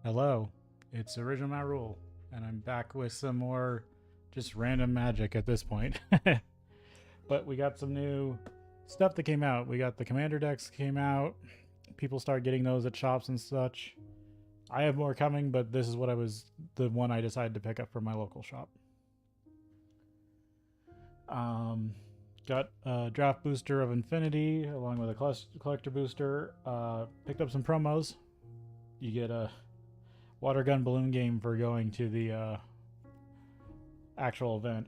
Hello, it's Original Matt Rule, and I'm back with some more just random magic at this point. But we got some new stuff that came out. We got the commander decks came out. People start getting those at shops and such. I have more coming, but this is what the one I decided to pick up from my local shop. Got a draft booster of Infinity along with a collector booster. Picked up some promos. You get a water gun balloon game for going to the actual event.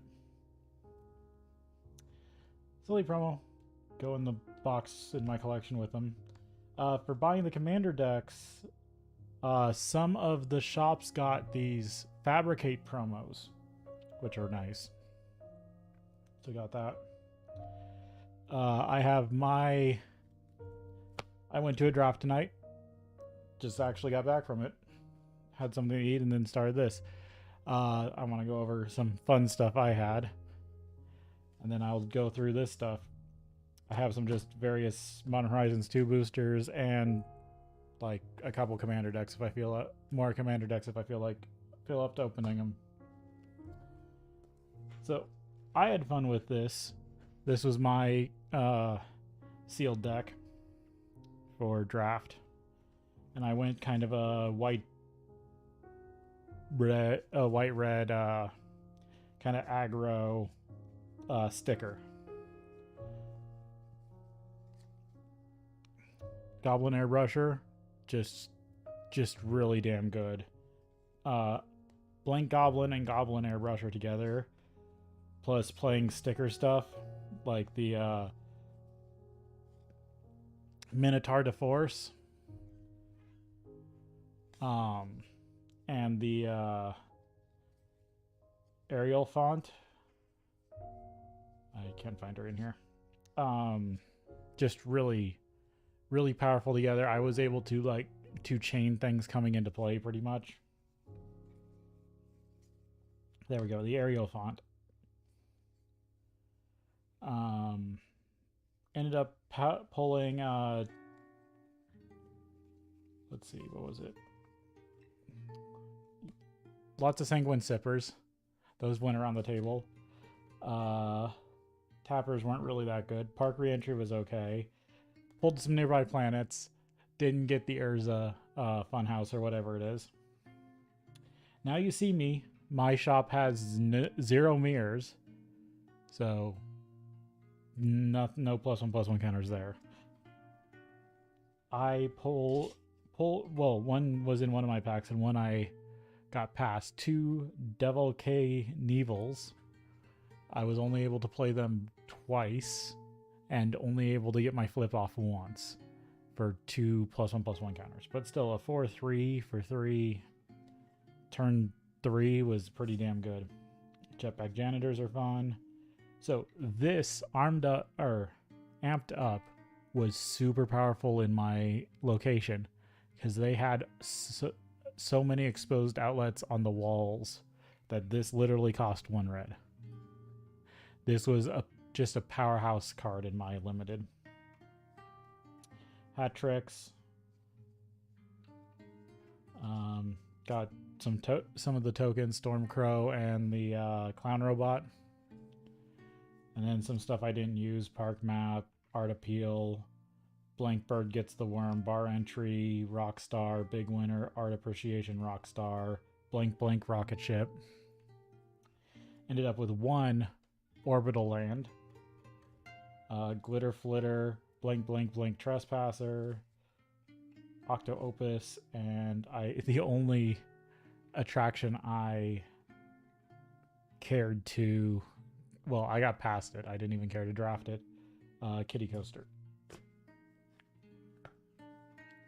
Silly promo. Go in the box in my collection with them. For buying the commander decks, some of the shops got these fabricate promos, which are nice. So got that. I went to a draft tonight. Just actually got back from it. Had something to eat and then started this. I want to go over some fun stuff I had. And then I'll go through this stuff. I have some just various Modern Horizons 2 boosters and like a couple commander decks if I feel more commander decks if I feel up to opening them. So I had fun with this. This was my sealed deck for draft, and I went kind of a white red kind of aggro sticker. Goblin Airbrusher, just really damn good. Blank Goblin and Goblin Airbrusher together, plus playing sticker stuff like the Minotaur de Force, and the Arial font. I can't find her in here. Just really powerful together. I was able to chain things coming into play pretty much. There we go, the Arial font. Ended up pulling let's see, what was it? Lots of Sanguine Sippers. Those went around the table. Tappers weren't really that good. Park Reentry was okay. Pulled some Nearby Planets. Didn't get the Urza Funhouse or whatever it is. Now you see me. My shop has 0 mirrors. So no +1/+1 counters there. I well, one was in one of my packs and one I got past. 2 Devil K Nevils. I was only able to play them twice and only able to get my flip off once for 2 +1/+1 counters. But still, a 4/3 for 3 turn 3 was pretty damn good. Jetpack Janitors are fun. So this amped up was super powerful in my location because they had so many exposed outlets on the walls that this literally cost 1 red. This was just a powerhouse card in my limited. Hat Tricks. Got some of the tokens, Stormcrow and the Clown Robot. And then some stuff I didn't use, Park Map, Art Appeal, Blank Bird Gets the Worm, Bar Entry, Rockstar, Big Winner, Art Appreciation, Rockstar, Blank Blank Rocket Ship. Ended up with 1 Orbital Land, Glitter Flitter, Blank Blank Blank Trespasser, Octo Opus, and the only attraction I cared to, well, I got past it. I didn't even care to draft it. Kitty Coaster.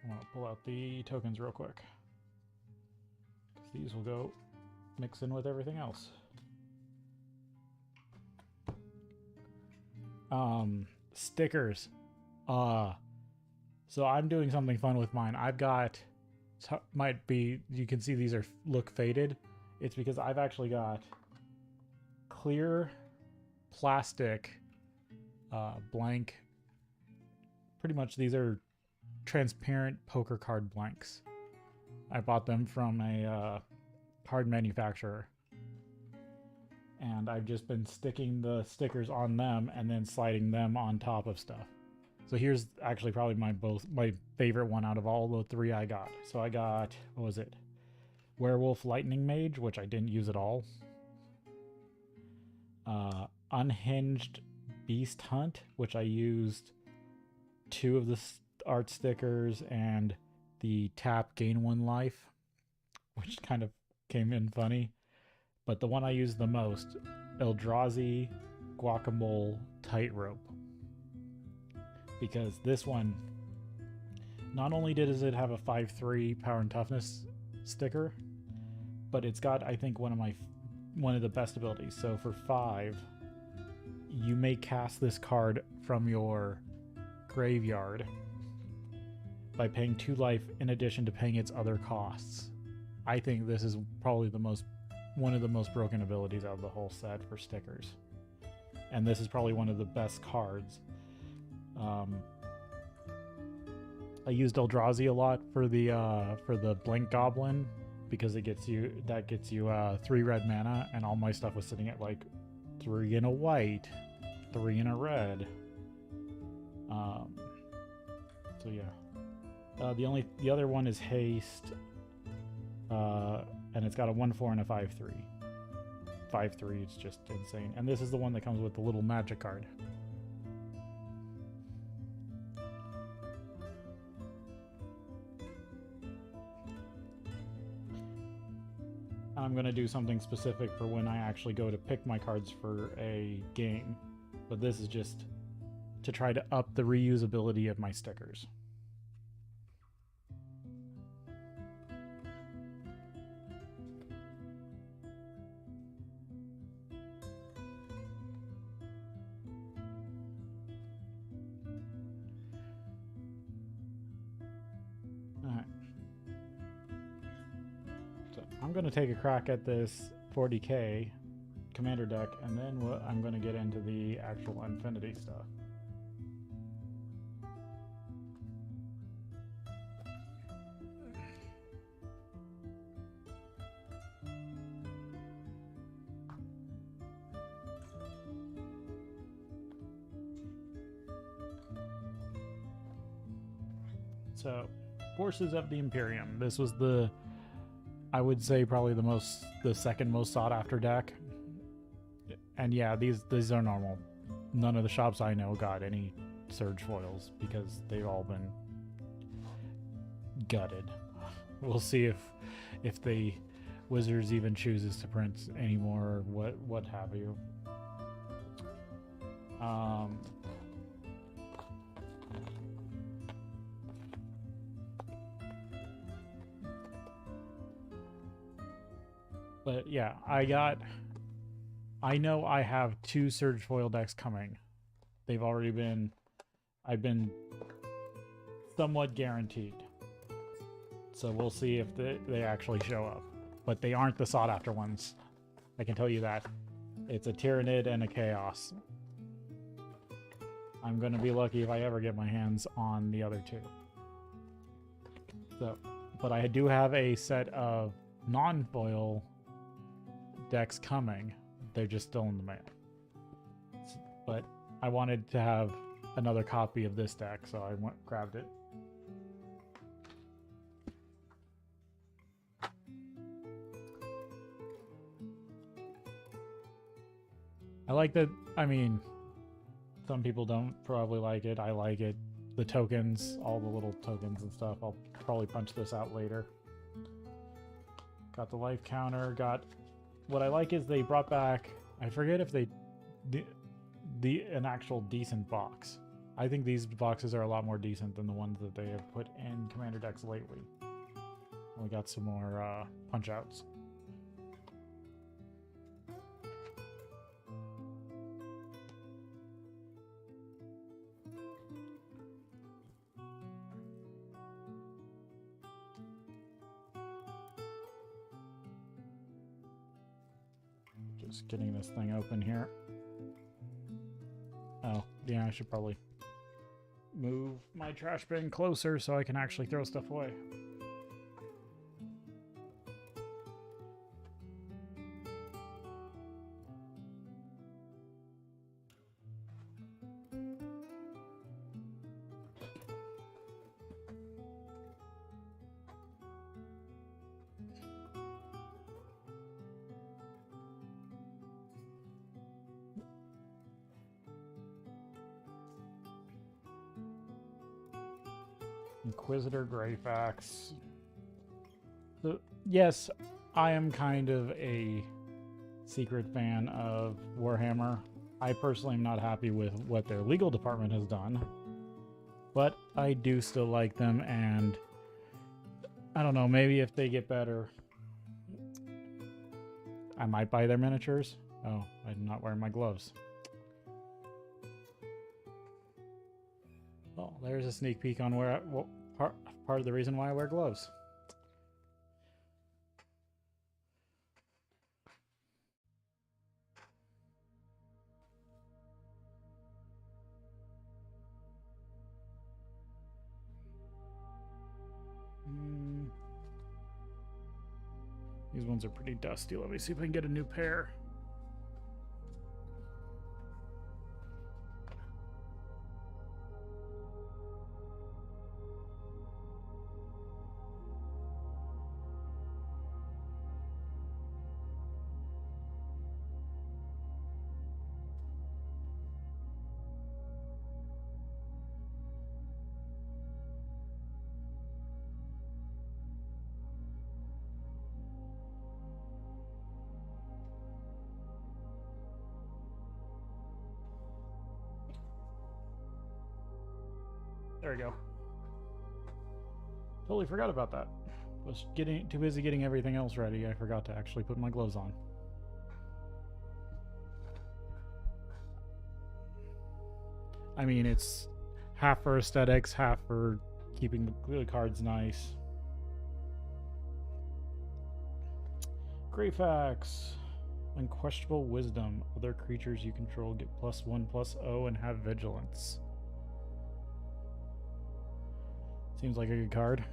I want to pull out the tokens real quick, because these will go mix in with everything else. Stickers. So I'm doing something fun with mine. I've got, you can see these look faded. It's because I've actually got clear plastic blank. Pretty much these are transparent poker card blanks. I bought them from a card manufacturer. And I've just been sticking the stickers on them and then sliding them on top of stuff. So here's actually probably my favorite one out of all the 3 I got. So I got, what was it? Werewolf Lightning Mage, which I didn't use at all. Unhinged Beast Hunt, which I used 2 of the art stickers and the tap gain 1 life, which kind of came in funny. But the one I used the most, Eldrazi Guacamole Tightrope. Because this one, not only does it have a 5/3 power and toughness sticker, but it's got, I think, one of the best abilities. So for 5, you may cast this card from your graveyard by paying 2 life in addition to paying its other costs. I think this is probably one of the most broken abilities out of the whole set for stickers. And this is probably one of the best cards. I used Eldrazi a lot for the Blink Goblin because it gets you 3 red mana, and all my stuff was sitting at like 3 in a white, 3 in a red. So yeah. The other one is Haste, and it's got a 1/4 and a 5/3. 5/3 is just insane. And this is the one that comes with the little magic card. I'm going to do something specific for when I actually go to pick my cards for a game, but this is just to try to up the reusability of my stickers. Alright. So I'm going to take a crack at this 40k commander deck, and then I'm going to get into the actual Infinity stuff. So, Forces of the Imperium. This was I would say probably the second most sought after deck. And yeah, these are normal. None of the shops I know got any surge foils because they've all been gutted. We'll see if the Wizards even chooses to print anymore, or what have you. But yeah, I know I have 2 Surge Foil decks coming. I've been somewhat guaranteed. So we'll see if they actually show up. But they aren't the sought after ones. I can tell you that. It's a Tyrannid and a Chaos. I'm going to be lucky if I ever get my hands on the other 2. So, but I do have a set of non-foil decks coming. They're just still in the mail. But I wanted to have another copy of this deck, so I grabbed it. I like that. I mean, some people don't probably like it. I like it. The tokens, all the little tokens and stuff. I'll probably punch this out later. Got the life counter. Got what I like is they brought back. I forget if they an actual decent box. I think these boxes are a lot more decent than the ones that they have put in commander decks lately. We got some more punch outs. Just getting this thing open here. Oh, yeah, I should probably move my trash bin closer so I can actually throw stuff away. Inquisitor Greyfax. So, yes, I am kind of a secret fan of Warhammer. I personally am not happy with what their legal department has done, but I do still like them, and I don't know, maybe if they get better, I might buy their miniatures. Oh, I'm not wearing my gloves. Well, there's a sneak peek on where part of the reason why I wear gloves. These ones are pretty dusty. Let me see if I can get a new pair. There we go. Totally forgot about that. Was too busy getting everything else ready. I forgot to actually put my gloves on. I mean, it's half for aesthetics, half for keeping the cards nice. Greyfax. Unquestionable Wisdom. Other creatures you control get +1/+0 and have vigilance. Seems like a good card.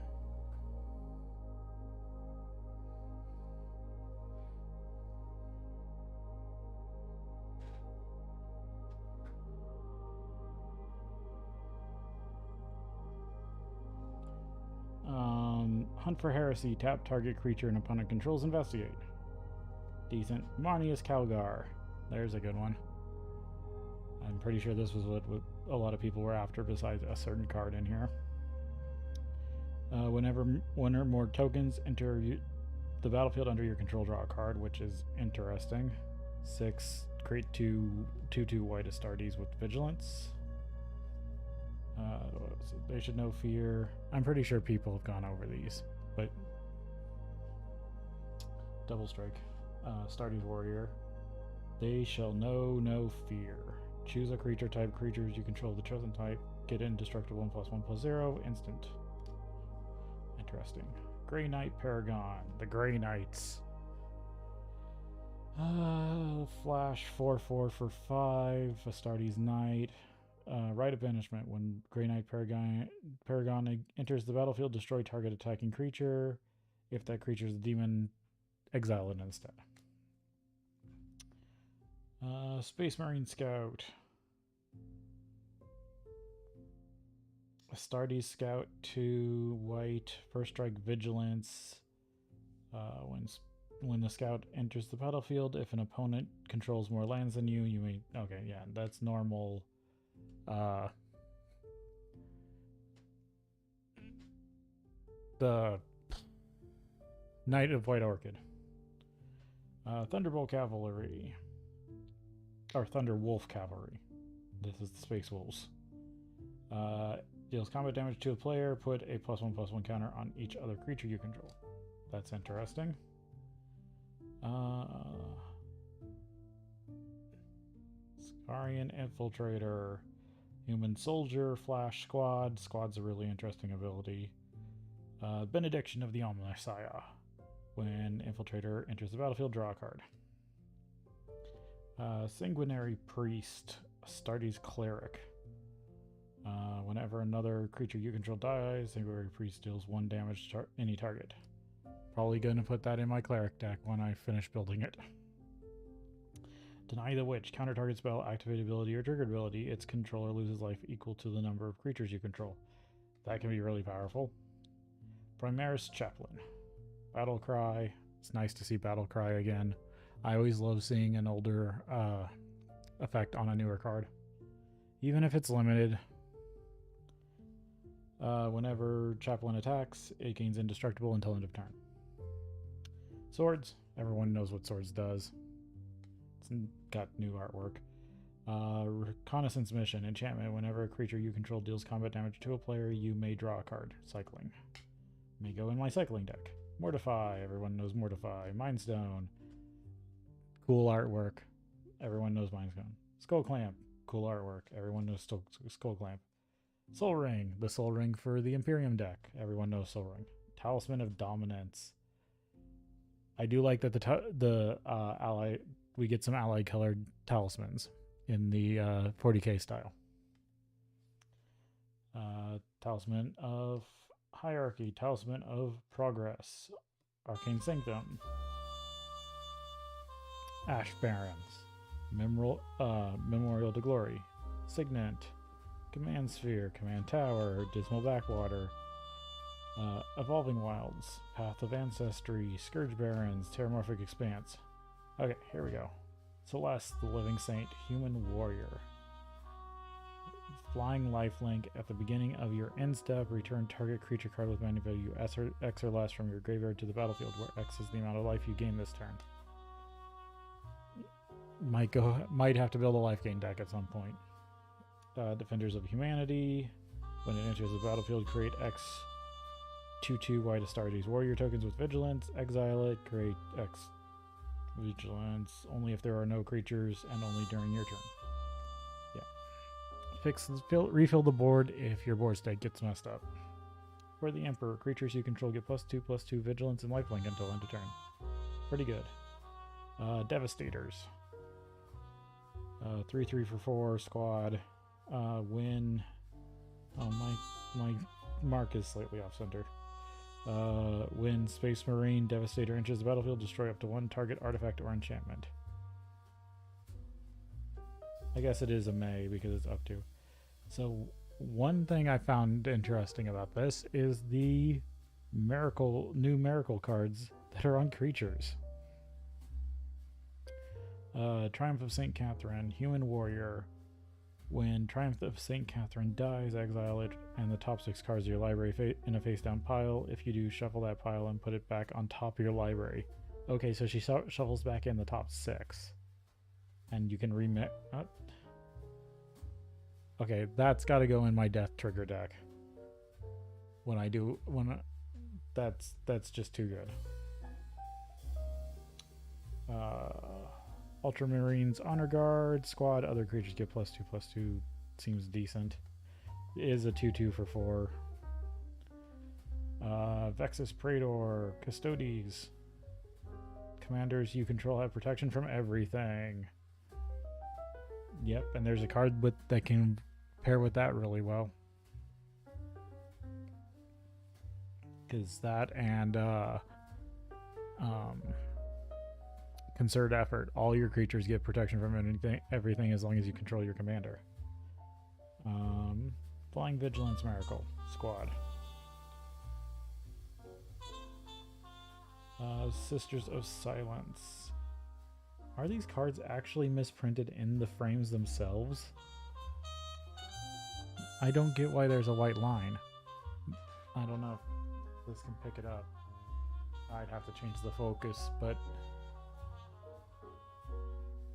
Hunt for Heresy. Tap target creature an opponent controls. Investigate. Decent. Manius Calgar. There's a good one. I'm pretty sure this was what a lot of people were after besides a certain card in here. Whenever one or more tokens enter the battlefield under your control, draw a card, which is interesting. 6, create 2/2 white Astartes with vigilance. So they should know fear. I'm pretty sure people have gone over these, but double strike. Astartes warrior. They shall know no fear. Choose a creature type. Creatures you control the chosen type get indestructible 1/1/0 instant. Interesting. Grey Knight Paragon. The Grey Knights. Flash 4/4 for 5. Astartes Knight. Rite of Banishment. When Grey Knight Paragon enters the battlefield, destroy target attacking creature. If that creature is a demon, exile it instead. Space Marine Scout. Astartes Scout 2 white, first strike vigilance. When the scout enters the battlefield, if an opponent controls more lands than you, you may. Okay, yeah, that's normal. The Knight of White Orchid. Thunderbolt Cavalry. Or Thunderwolf Cavalry. This is the Space Wolves. Deals combat damage to a player. Put a +1/+1 counter on each other creature you control. That's interesting. Scarian Infiltrator. Human Soldier. Flash Squad. Squad's a really interesting ability. Benediction of the Omnissiah. When Infiltrator enters the battlefield, draw a card. Sanguinary Priest. Astartes Cleric. Whenever another creature you control dies, Sanguinary Priest deals 1 damage to any target. Probably going to put that in my Cleric deck when I finish building it. Deny the Witch. Counter target spell, activate ability, or triggered ability. Its controller loses life equal to the number of creatures you control. That can be really powerful. Primaris Chaplain. Battle Cry. It's nice to see Battle Cry again. I always love seeing an older effect on a newer card. Even if it's limited. Whenever chaplain attacks, it gains indestructible until end of turn. Swords. Everyone knows what swords does. It's got new artwork. Reconnaissance mission. Enchantment. Whenever a creature you control deals combat damage to a player, you may draw a card. Cycling. May go in my cycling deck. Mortify. Everyone knows Mortify. Mindstone. Cool artwork. Everyone knows Mindstone. Skull Clamp. Cool artwork. Everyone knows Skull Clamp. Soul Ring. The Soul Ring for the Imperium deck. Everyone knows Soul Ring. Talisman of Dominance. I do like that we get some allied colored talismans in the 40k style. Talisman of Hierarchy. Talisman of Progress. Arcane Sanctum. Ash Barons. Memorial to Glory. Signet. Command Sphere. Command Tower. Dismal Backwater. Evolving Wilds. Path of Ancestry. Scourge Barons. Terramorphic Expanse. Okay, here we go. Celeste, the Living Saint, Human Warrior. Flying Lifelink. At the beginning of your end step, return target creature card with mana value X or less from your graveyard to the battlefield, where X is the amount of life you gain this turn. Might have to build a life gain deck at some point. Defenders of Humanity. When it enters the battlefield, create X 2/2 White Astartes warrior tokens with vigilance. Exile it. Create X vigilance only if there are no creatures and only during your turn. Yeah. Refill the board if your board state gets messed up. For the Emperor, creatures you control get +2/+2 vigilance and lifelink until end of turn. Pretty good. Devastators. 3/3 for 4 squad. Win. Oh, my mark is slightly off center. When Space Marine Devastator enters the battlefield, destroy up to one target artifact or enchantment. I guess it is a May because it's up to. So one thing I found interesting about this is the new miracle cards that are on creatures. Triumph of St. Catherine, Human Warrior. When Triumph of St. Catherine dies, exile it and the top 6 cards of your library in a face-down pile. If you do, shuffle that pile and put it back on top of your library. Okay, so she shuffles back in the top 6. And you can remix... Okay, that's got to go in my Death Trigger deck. That's just too good. Ultramarines Honor Guard. Squad. Other creatures get +2/+2. Seems decent. It is a 2/2 for 4. Vexus Praetor. Custodes. Commanders you control have protection from everything. Yep, and there's a card that can pair with that really well. Because that and Concerted Effort. All your creatures get protection from everything as long as you control your commander. Flying Vigilance Miracle. Squad. Sisters of Silence. Are these cards actually misprinted in the frames themselves? I don't get why there's a white line. I don't know if this can pick it up. I'd have to change the focus, but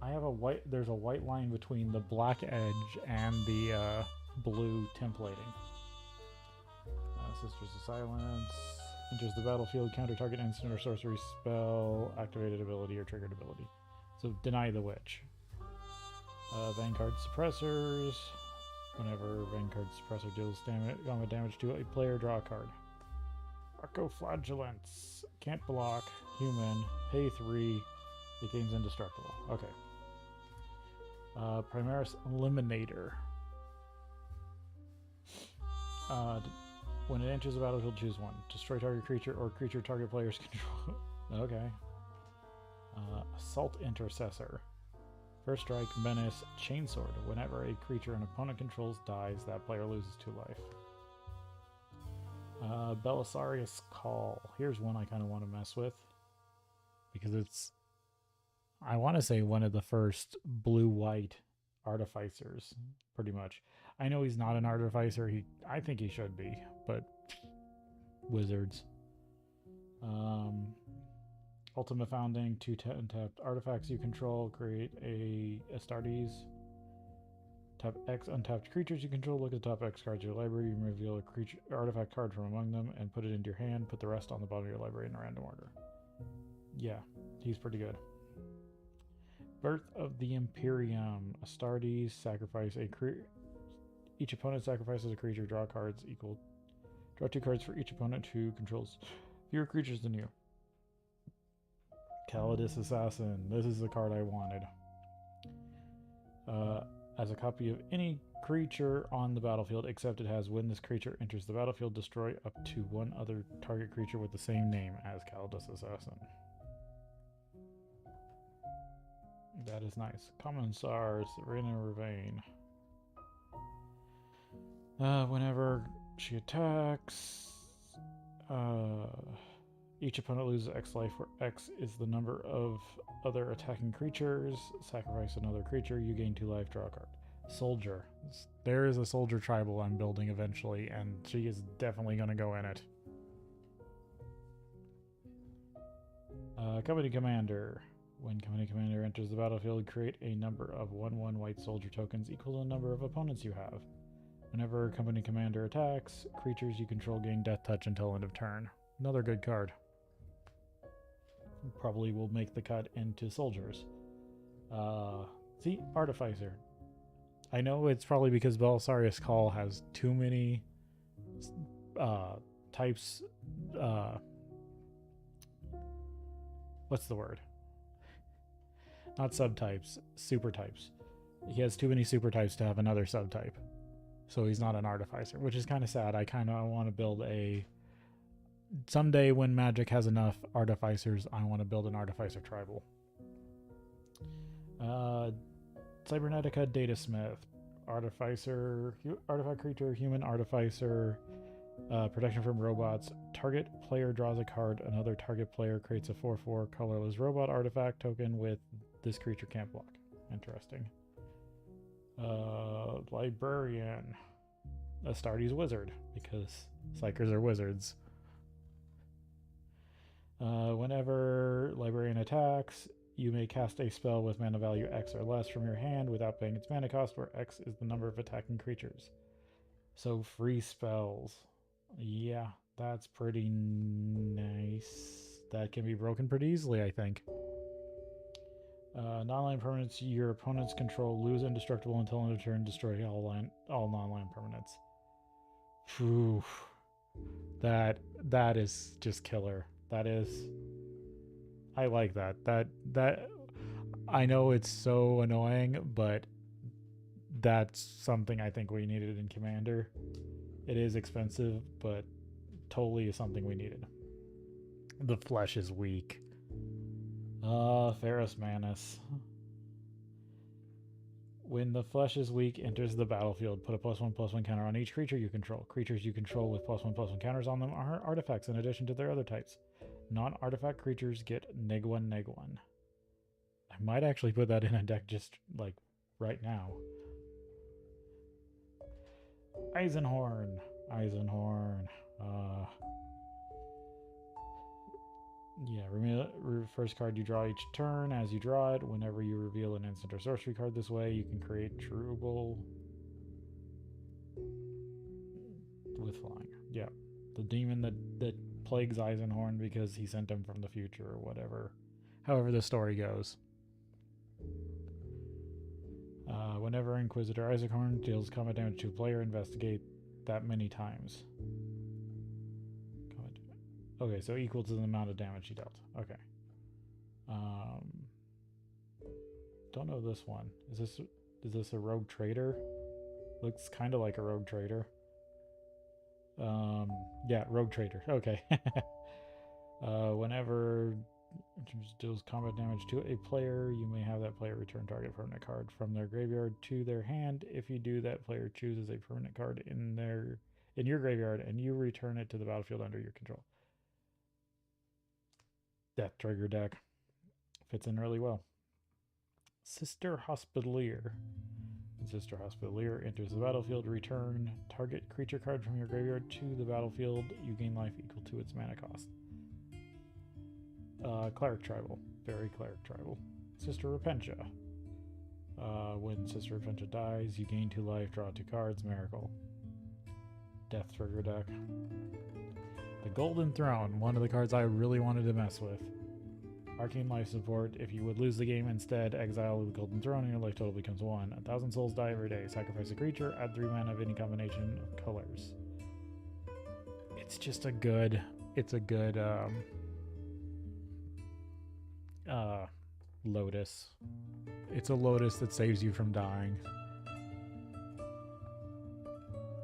I have there's a white line between the black edge and the blue templating. Sisters of Silence. Enters the battlefield, counter target instant or sorcery spell, activated ability, or triggered ability. So deny the witch. Vanguard Suppressors. Whenever Vanguard Suppressor deals combat damage to a player, draw a card. Arcoflagellants. Can't block. Human. Pay 3. It gains indestructible. Okay. Primaris Eliminator. When it enters the battlefield, choose one. Destroy target creature or creature target players control. Okay. Assault Intercessor. First strike, menace, chainsword. Whenever a creature an opponent controls dies, that player loses 2 life. Belisarius Call. Here's one I kind of want to mess with. Because it's, I want to say, one of the first blue-white artificers, pretty much. I know he's not an artificer. I think he should be, but wizards. Ultimate Founding, 2 untapped artifacts you control. Create a Astartes. Tap X untapped creatures you control. Look at the top X cards of your library. You reveal a creature artifact card from among them and put it into your hand. Put the rest on the bottom of your library in a random order. Yeah, he's pretty good. Birth of the Imperium. Astartes, sacrifice a creature. Each opponent sacrifices a creature. Draw cards equal. Draw 2 cards for each opponent who controls fewer creatures than you. Calidus Assassin. This is the card I wanted. As a copy of any creature on the battlefield, except it has when this creature enters the battlefield, destroy up to 1 other target creature with the same name as Calidus Assassin. That is nice. Commissar, Serena Ravane. Whenever she attacks, each opponent loses X life, where X is the number of other attacking creatures. Sacrifice another creature, you gain 2 life, draw a card. Soldier. There is a soldier tribal I'm building eventually, and she is definitely going to go in it. Company Commander. When Company Commander enters the battlefield, create a number of 1/1 white soldier tokens equal to the number of opponents you have. Whenever Company Commander attacks, creatures you control gain Death Touch until end of turn. Another good card. Probably will make the cut into soldiers. See, Artificer. I know it's probably because Belisarius Call has too many types. What's the word? Not subtypes, super types. He has too many super types to have another subtype. So he's not an artificer, which is kind of sad. I kind of want to build a... Someday when Magic has enough artificers, I want to build an artificer tribal. Cybernetica Datasmith. Artificer, artifact creature, human artificer. Protection from robots. Target player draws a card. Another target player creates a 4/4 colorless robot artifact token with this creature can't block. Interesting. Librarian. Astartes Wizard, because Psychers are wizards. Whenever Librarian attacks, you may cast a spell with mana value X or less from your hand without paying its mana cost, where X is the number of attacking creatures. So free spells. Yeah, that's pretty nice. That can be broken pretty easily, I think. Non-land permanents your opponents control lose indestructible until end of turn, destroy all non-land permanents. Phew. That is just killer. That is... I like that. That I know it's so annoying, but that's something I think we needed in Commander. It is expensive, but totally is something we needed. The flesh is weak. Ferrus Manus. When the flesh is weak, enters the battlefield. Put a +1/+1 counter on each creature you control. Creatures you control with +1/+1 counters on them are artifacts in addition to their other types. Non-artifact creatures get -1/-1. I might actually put that in a deck just like right now. Eisenhorn. Yeah, first card you draw each turn as you draw it. Whenever you reveal an instant or sorcery card this way, you can create Trubel with flying. Yeah, the demon that plagues Eisenhorn because he sent him from the future or whatever. However the story goes. Whenever Inquisitor Eisenhorn deals combat damage to a player, investigate that many times. Okay, so equal to the amount of damage he dealt. Okay. Don't know this one. Is this a rogue trader? Looks kind of like a rogue trader. Yeah, rogue trader. Okay. Whenever deals combat damage to a player, you may have that player return target permanent card from their graveyard to their hand. If you do, that player chooses a permanent card in your graveyard and you return it to the battlefield under your control. Death Trigger deck. Fits in really well. Sister Hospitalier. Sister Hospitalier enters the battlefield. Return target creature card from your graveyard to the battlefield. You gain life equal to its mana cost. Cleric Tribal. Very Cleric Tribal. Sister Repentia. When Sister Repentia dies, you gain 2 life, draw 2 cards. Miracle. Death Trigger deck. The Golden Throne. One of the cards I really wanted to mess with. Arcane Life Support. If you would lose the game instead, exile the Golden Throne and your life total becomes 1. 1,000 souls die every day. Sacrifice a creature, add 3 mana of any combination of colors. It's just a good... It's a good, Lotus. It's a Lotus that saves you from dying.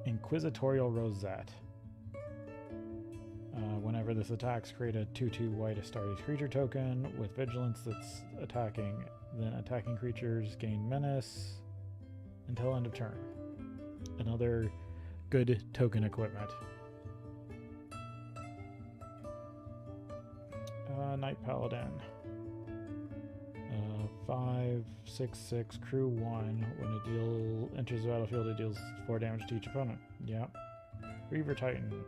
Inquisitorial Rosette. Whenever this attacks, create a 2/2 white Astartes creature token with vigilance that's attacking. Then attacking creatures gain menace until end of turn. Another good token equipment. Knight Paladin. 5/6/6 crew 1. When it enters the battlefield, it deals 4 damage to each opponent. Yeah. Reaver Titan.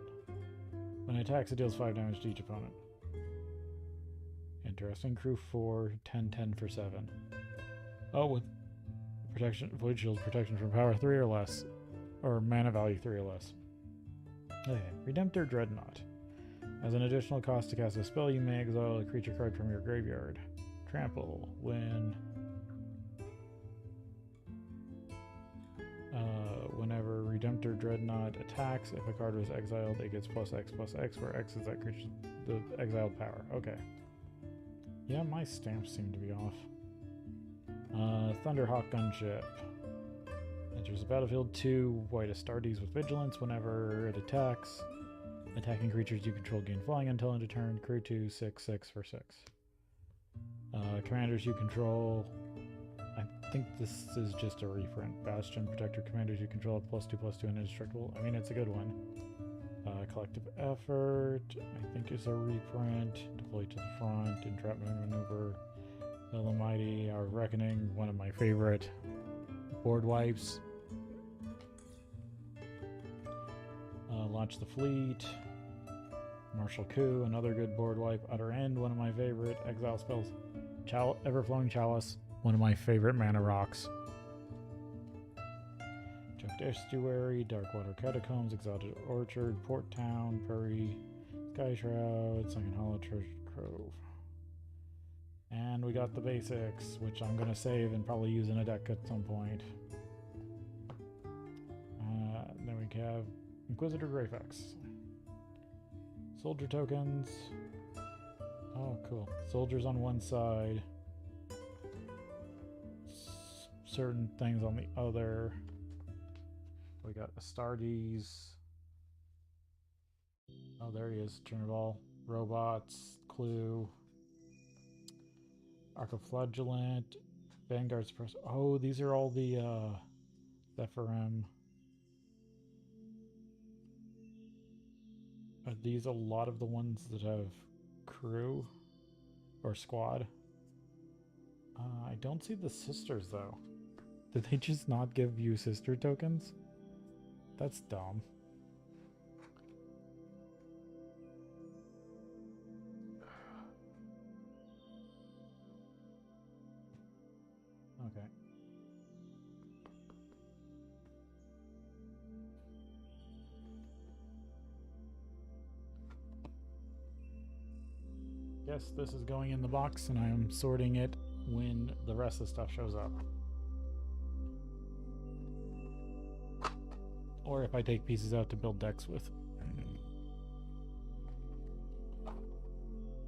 When it attacks, it deals 5 damage to each opponent. Interesting. Crew 4, 10/10 for 7. Oh, with protection, Void Shield protection from power 3 or less. Or mana value 3 or less. Okay. Redemptor Dreadnought. As an additional cost to cast a spell, you may exile a creature card from your graveyard. Trample. Whenever Redemptor Dreadnought attacks, if a card was exiled, it gets +X/+X, where X is that creature's the exiled power. Okay. Yeah, my stamps seem to be off. Thunderhawk Gunship. Enters the battlefield. 2 white Astartes with vigilance. Whenever it attacks, attacking creatures you control gain flying until end of turn. Crew 2, 6/6 for 6. Commanders you control. I think this is just a reprint. Bastion Protector. Commanders you control have +2/+2 and indestructible. I mean, it's a good one. Collective Effort. I think is a reprint. Deploy to the front. Entrapment Maneuver. Almighty. Our Reckoning. One of my favorite board wipes. Launch the Fleet. Martial Coup. Another good board wipe. Utter End. One of my favorite exile spells. Everflowing Chalice. One of my favorite mana rocks. Junked Estuary, Darkwater Catacombs, Exalted Orchard, Port Town, Prairie, Sky Shroud, Sunken Hollow, Treasure Grove. And we got the basics, which I'm going to save and probably use in a deck at some point. Then we have Inquisitor Greyfax. Soldier tokens. Oh, cool. Soldiers on one side. Certain things on the other. We got Astartes. Oh, there he is. Turnball. Robots. Clue. Archiflagellant. Vanguard Suppressor. Oh, these are all the Zephyrim. Are these a lot of the ones that have crew or squad? I don't see the sisters though. Did they just not give you sister tokens? That's dumb. Okay. Yes, this is going in the box and I am sorting it when the rest of the stuff shows up. Or if I take pieces out to build decks with.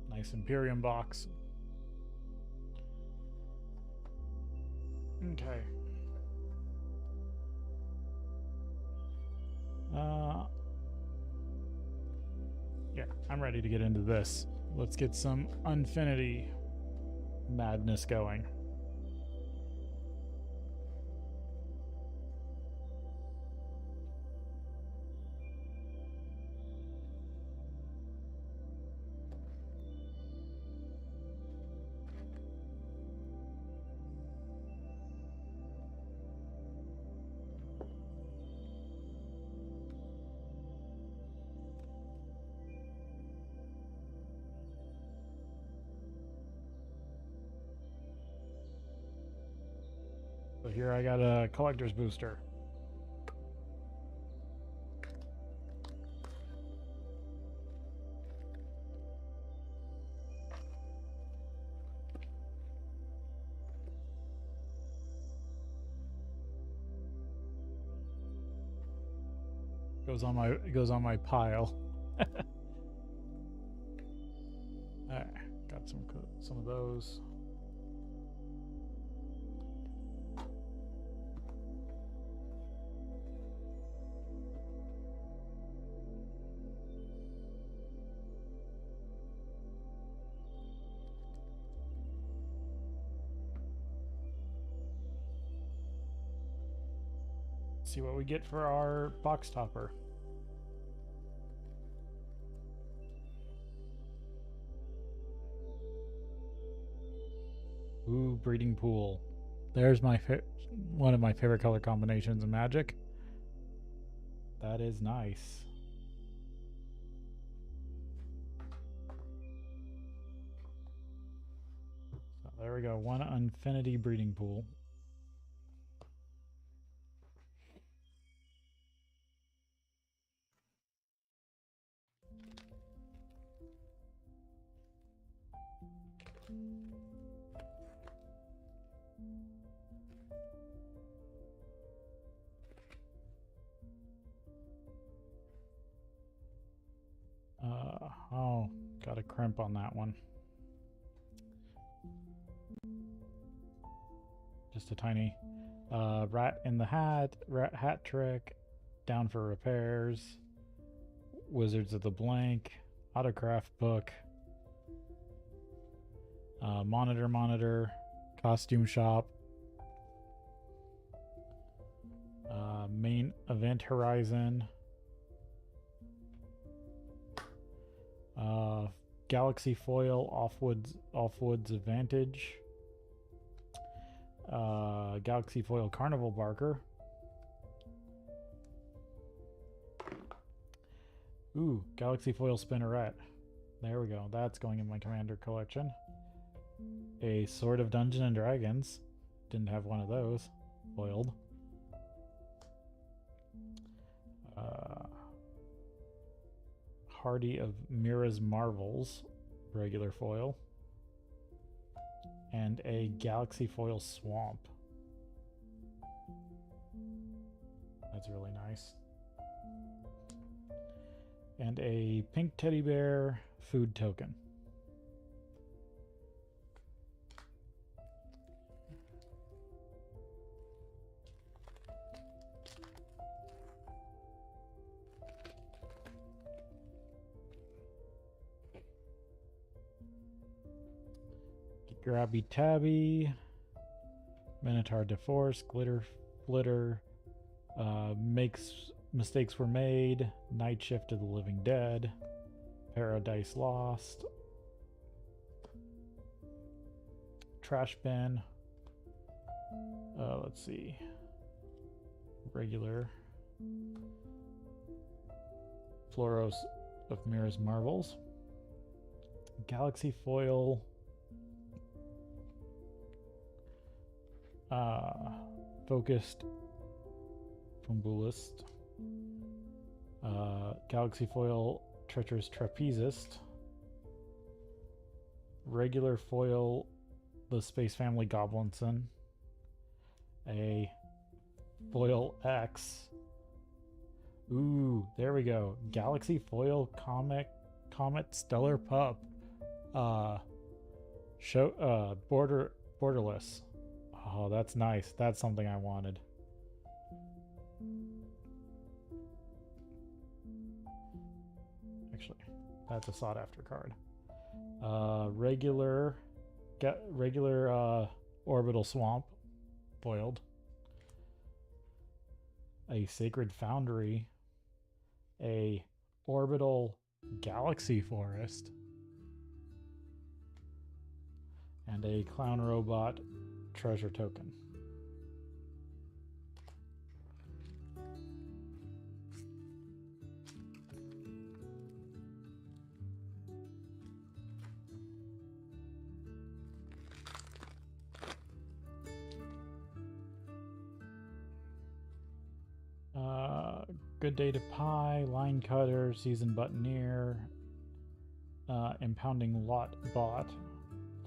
Nice Imperium box. Okay. Yeah, I'm ready to get into this. Let's get some Unfinity madness going. So here I got a collector's booster. Goes on my pile. Alright, got some of those. See what we get for our box topper. Ooh, breeding pool. There's my one of my favorite color combinations in Magic. That is nice. So there we go. One Infinity breeding pool. Oh, got a crimp on that one. Just a tiny rat in the hat, rat hat trick, down for repairs, Wizards of the Blank, autograph book, monitor, costume shop, main event horizon, Galaxy foil Offwoods Advantage, Galaxy foil Carnival Barker. Ooh, Galaxy foil Spinneret. There we go. That's going in my Commander collection. A Sword of Dungeons and Dragons. Didn't have one of those foiled. Hardy of Mira's Marvels, regular foil, and a Galaxy foil Swamp. That's really nice. And a pink teddy bear food token. Grabby Tabby, Minotaur DeForce, Glitter Flitter, Mistakes Were Made, Night Shift of the Living Dead, Paradise Lost, Trash Bin, let's see, regular, Floros of Mira's Marvels, Galaxy Foil, Focused Fumbulist, Galaxy Foil Treacherous Trapezist, regular foil the Space Family Goblinson, a foil X. Ooh, there we go. Galaxy Foil Comet Stellar Pup. Borderless. Oh, that's nice. That's something I wanted. Actually, that's a sought after card. Regular Orbital Swamp foiled. A Sacred Foundry. A Orbital Galaxy Forest. And a Clown Robot treasure token. Good Day to Pie, Line Cutter, Seasoned Buttoneer, Impounding Lot Bot,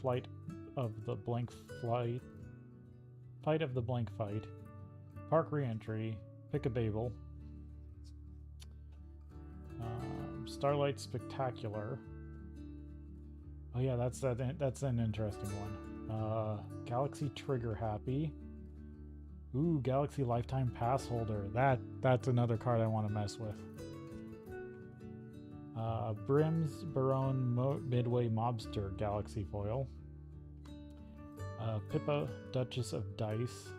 Flight of the Blank Flight, Fight of the Blank Fight, Park Reentry, Pick a Babel, Starlight Spectacular. Oh yeah, that's an interesting one. Galaxy Trigger Happy. Ooh, Galaxy Lifetime Pass Holder. That's another card I want to mess with. Brim's Barone Midway Mobster Galaxy Foil. Pippa Duchess of Dice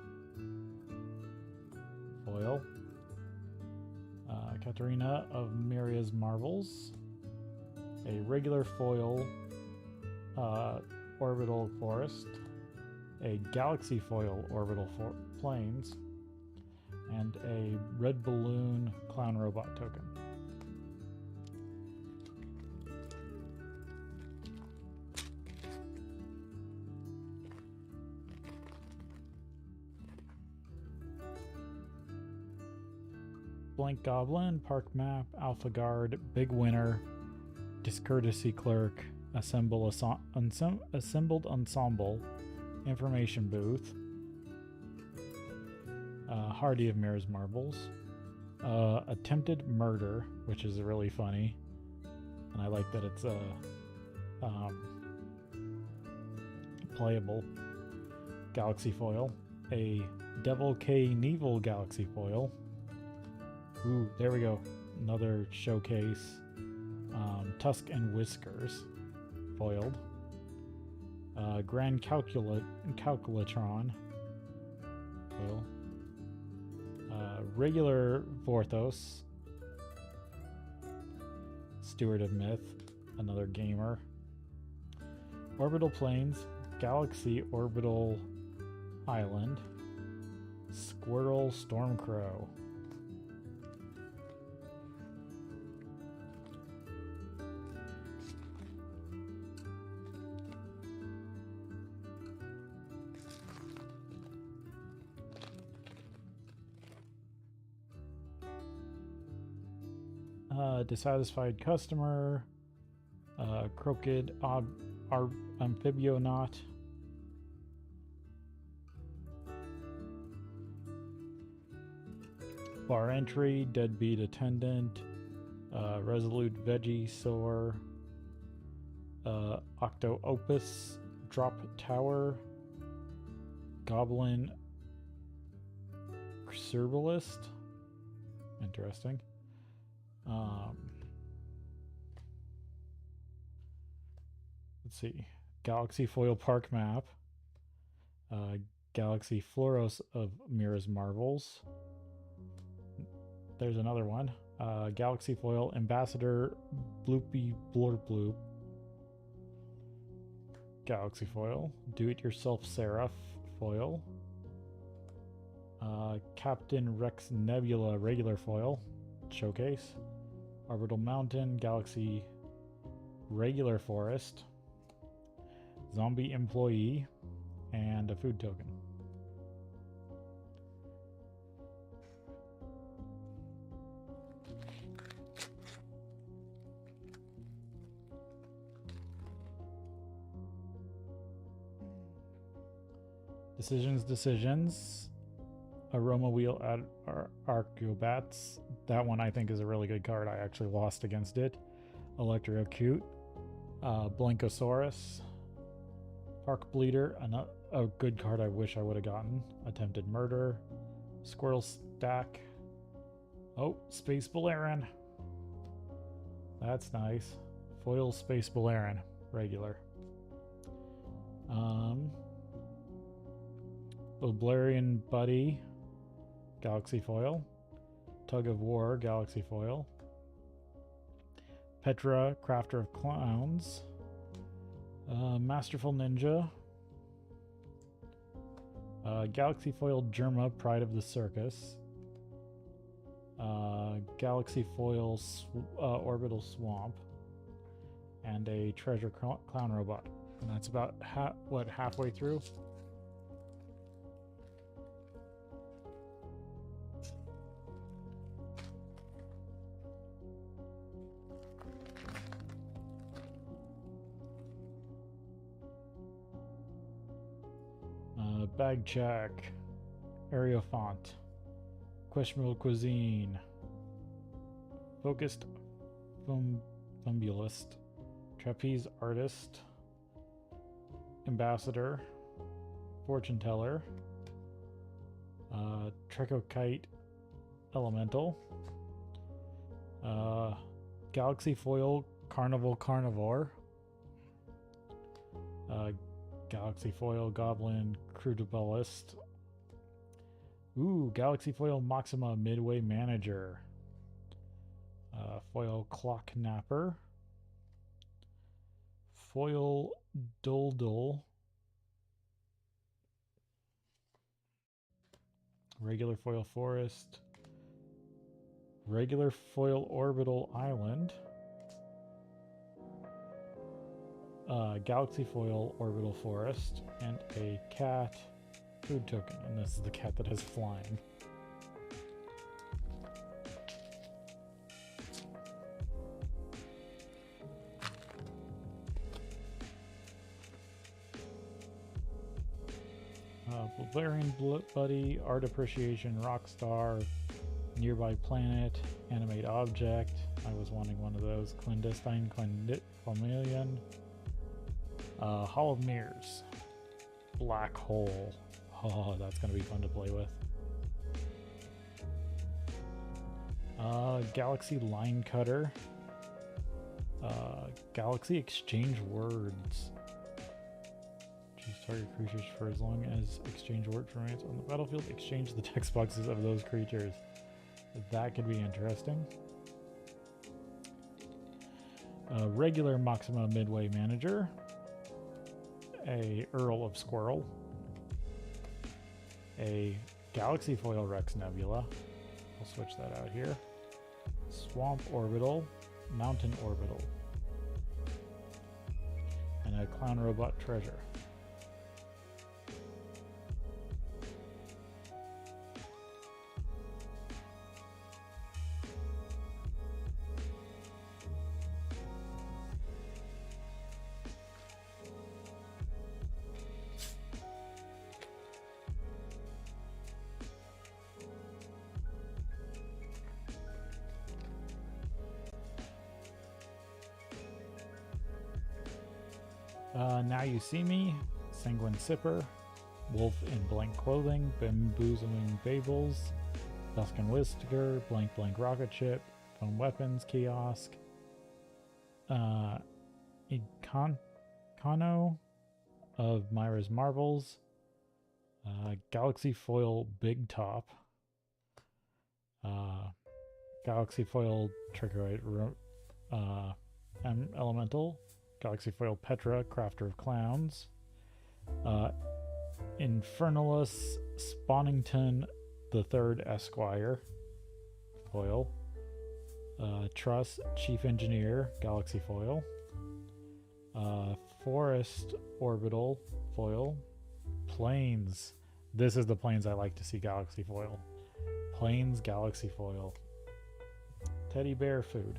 Foil. Katarina of Myria's Marvels. A regular foil Orbital Forest. A Galaxy Foil Orbital Planes. And a Red Balloon Clown Robot token. Blank Goblin, Park Map, Alpha Guard, Big Winner, Discourtesy Clerk, Assembled Ensemble, Information Booth, Hardy of Mirror's Marbles, Attempted Murder, which is really funny, and I like that it's playable. Galaxy Foil, a Devil K. Nevil Galaxy Foil. Ooh, there we go. Another showcase. Tusk and Whiskers, foiled. Grand Calculatron, foil. Regular Vorthos, Steward of Myth, another gamer. Orbital Planes, Galaxy Orbital Island, Squirrel Stormcrow. Dissatisfied Customer, Crooked Amphibionaut, Bar Entry, Deadbeat Attendant, Resolute Veggie Soar, Octo Opus, Drop Tower, Goblin Cerbalist. Interesting. Let's see. Galaxy Foil Park Map. Galaxy Floros of Mira's Marvels. There's another one. Galaxy Foil Ambassador Bloopy Blurp Bloop. Galaxy Foil. Do-It-Yourself Seraph Foil. Captain Rex Nebula Regular Foil. Showcase. Orbital Mountain. Galaxy Regular Forest. Zombie Employee. And a food token. Decisions. Aroma Wheel at Arcubats. That one I think is a really good card. I actually lost against it. Electrocute. Blankosaurus. Park Bleeder. A good card I wish I would have gotten. Attempted Murder. Squirrel Stack. Oh, Space Balearin. That's nice. Foil Space Balearin. Regular. Oblarian Buddy. Galaxy Foil. Tug of War. Galaxy Foil. Petra, Crafter of Clowns. Masterful Ninja. Galaxy Foil Germa, Pride of the Circus. Galaxy Foil Orbital Swamp. And a Treasure Clown Robot. And that's about halfway through? Bag check. Area font. Questionable cuisine. Focused fumbulist. Trapeze artist. Ambassador. Fortune teller. Trichokite elemental. Galaxy foil carnival carnivore. Galaxy foil goblin crudibalist. Ooh, Galaxy foil Maxima midway manager. Foil clock napper. Foil doldol. Regular foil forest. Regular foil orbital island. Galaxy foil orbital forest. And a cat food token. And this is the cat that is flying. Bulgarian Buddy, Art Appreciation, Rockstar, Nearby Planet, Animate Object. I was wanting one of those. Clandestine Chameleon. Hall of Mirrors. Black Hole. Oh, that's going to be fun to play with. Galaxy Line Cutter. Galaxy Exchange Words. Choose target creatures for as long as exchange words remains on the battlefield. Exchange the text boxes of those creatures. That could be interesting. Regular Maxima Midway Manager. A Earl of Squirrel. A Galaxy Foil Rex Nebula. I'll switch that out here. Swamp Orbital. Mountain Orbital. And a Clown Robot Treasure. Now You See Me, Sanguine Sipper, Wolf in Blank Clothing, Bamboozling Babels, Dusk and Whisker, Blank Blank Rocket Ship, Fun Weapons Kiosk, Kano of Myra's Marbles, Galaxy Foil Big Top, Galaxy Foil Tricoid Elemental, Galaxy Foil Petra, Crafter of Clowns, Infernalus Spawnington III Esquire Foil, Truss Chief Engineer, Galaxy Foil, Forest Orbital Foil, Plains. This is the Plains I like to see Galaxy Foil. Plains Galaxy Foil. Teddy Bear Food.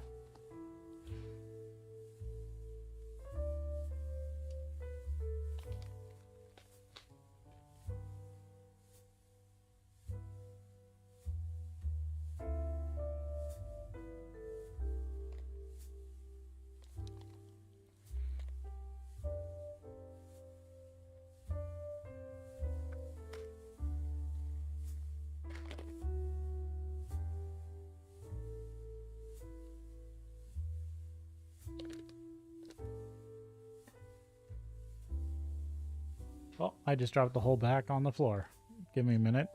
Oh, I just dropped the whole pack on the floor. Give me a minute.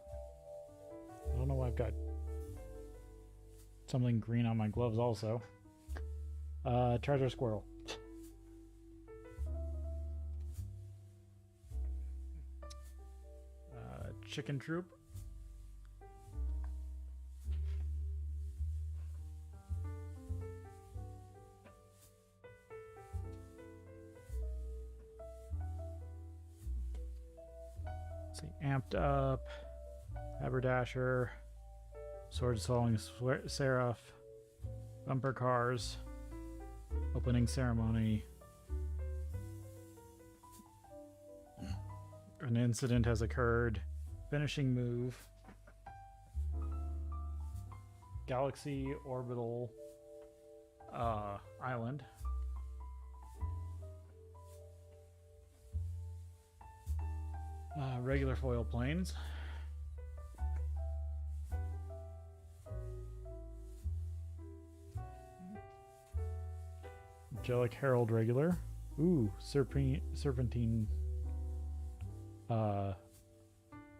I don't know why I've got something green on my gloves also. Treasure Squirrel. Chicken Troop. Amped Up, Haberdasher, Sword Swallowing Seraph, Bumper Cars, Opening Ceremony, An incident has occurred. Finishing move. Galaxy orbital island. Regular foil planes. Angelic Herald regular. Ooh, serpentine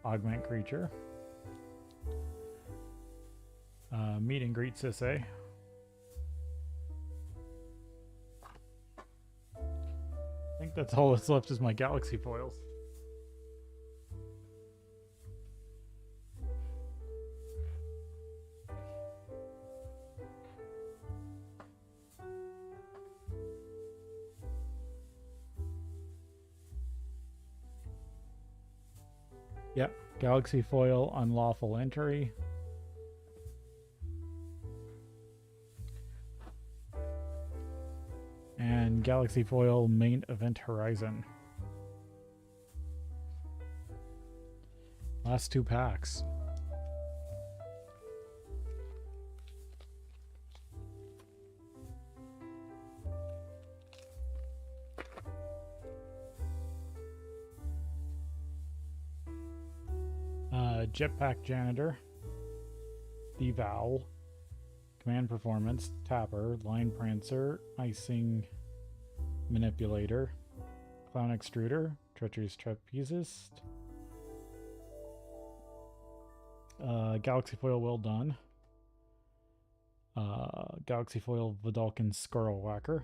augment creature. Meet and greet Sisay. I think that's all that's left is my galaxy foils. Yep, galaxy foil unlawful entry. And galaxy foil main event horizon. Last two packs. Jetpack Janitor, Deval, Command Performance, Tapper, Line Prancer, Icing Manipulator, Clown Extruder, Treacherous Trapezist, Galaxy Foil Well Done, Galaxy Foil Vidalcan Squirrel Whacker,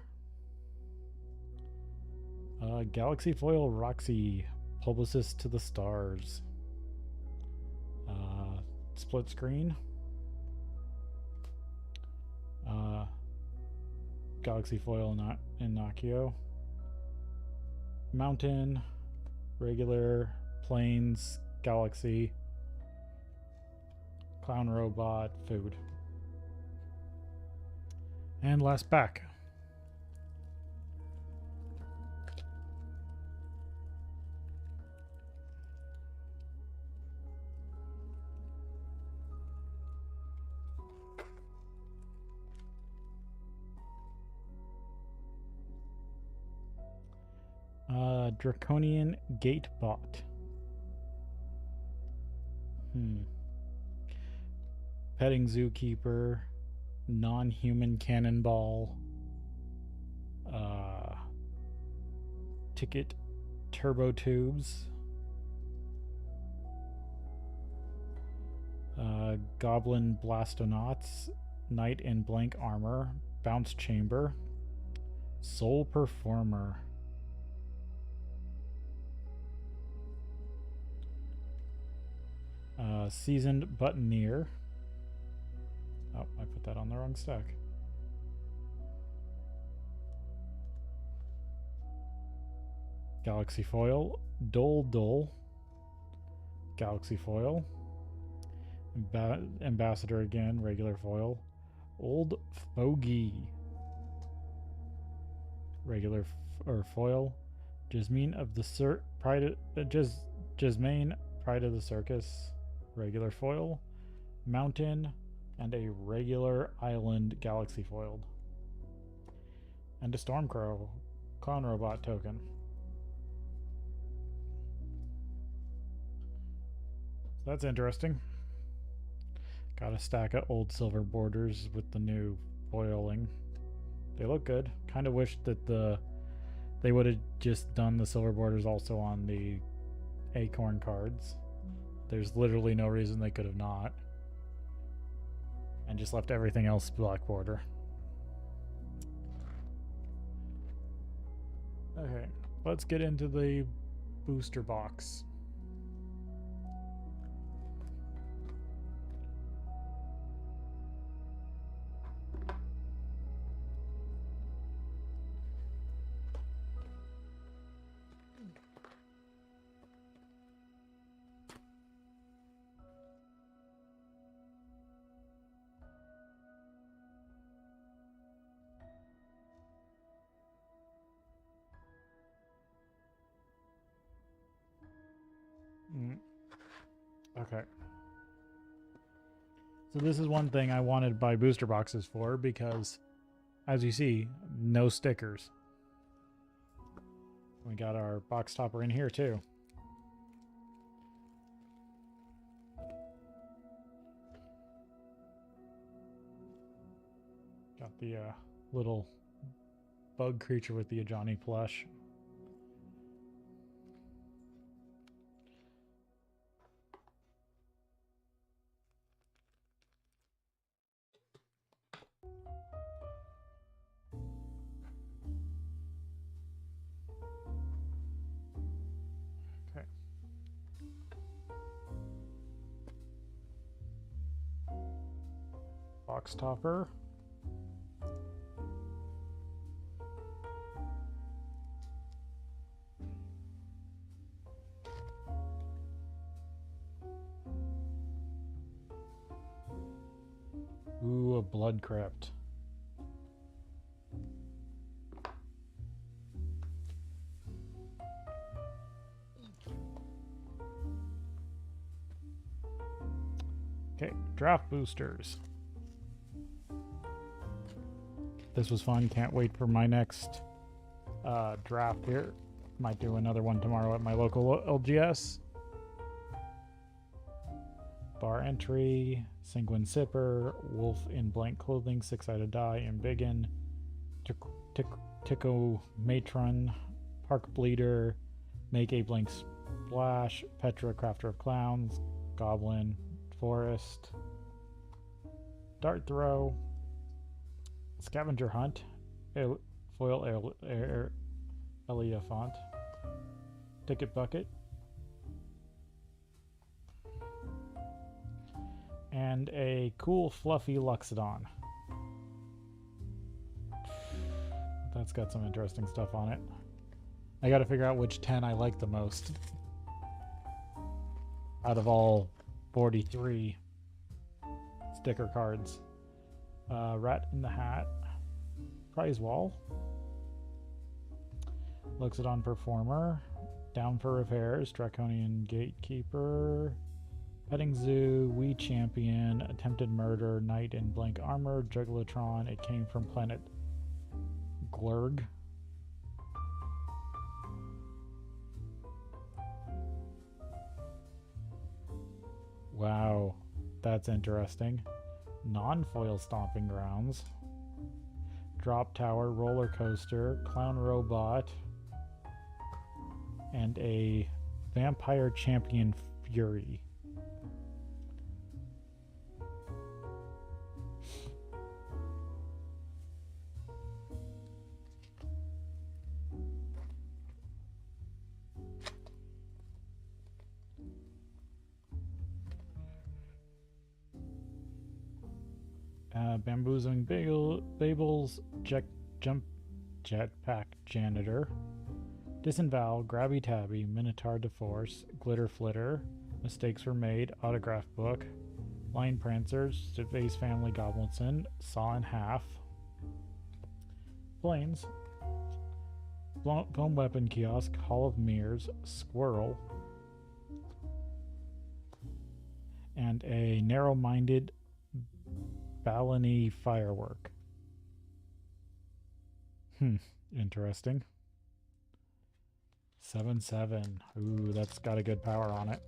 Galaxy Foil Roxy, Publicist to the Stars, Split Screen, Galaxy Foil Innocio, Mountain, Regular, Planes, Galaxy, Clown Robot, Food. And last pack. Draconian Gate Bot. Petting Zookeeper, Non-Human Cannonball, Ticket Turbo Tubes, Goblin Blastonauts, Knight in Blank Armor, Bounce Chamber, Soul Performer, Seasoned Buttoneer. Oh, I put that on the wrong stack. Galaxy Foil, Dole, Galaxy Foil, Ambassador again, regular foil, Old Fogey, regular foil, Jasmine of the Jasmine Pride of the Circus, regular foil, Mountain, and a regular island galaxy foiled, and a Stormcrow Clown Robot token. So that's interesting. Got a stack of old silver borders with the new foiling. They look good. Kind of wish that they would have just done the silver borders also on the Acorn cards. There's literally no reason they could have not. And just left everything else black border. Okay, let's get into the booster box. Okay. So this is one thing I wanted to buy booster boxes for because, as you see, no stickers. We got our box topper in here too. Got the little bug creature with the Ajani plush. Okay. Box topper. Ooh, a blood crypt. Okay, draft boosters. This was fun. Can't wait for my next draft here. Might do another one tomorrow at my local LGS. Bar entry, Sanguine Sipper, Wolf in blank clothing, 6-sided die, Embiggen, Tico Matron, Park Bleeder, Make a blank splash, Petra Crafter of Clowns, Goblin, Forest, Dart Throw, Scavenger Hunt, Foil Elephant, Ticket Bucket, and a cool fluffy Luxodon. That's got some interesting stuff on it. I gotta figure out which 10 I like the most out of all 43 sticker cards. Rat in the Hat, Prize Wall, Luxodon Performer, Down for Repairs, Draconian Gatekeeper, Petting Zoo, Wee Champion, Attempted Murder, Knight in blank armor, Jugglotron. It came from planet Glurg. Wow, that's interesting. Non-foil Stomping Grounds, Drop Tower, Roller Coaster, Clown Robot, and a Vampire Champion Fury. Bamboozling Babels, Jetpack Janitor, Disembowel, Grabby Tabby, Minotaur DeForce, Glitter Flitter, Mistakes Were Made, Autograph Book, Lion Prancers, Vase Family Goblinson, Saw in Half, Planes, Foam Weapon Kiosk, Hall of Mirrors, Squirrel, and a Narrow-Minded Balony Firework. Interesting. 7/7. Ooh, that's got a good power on it.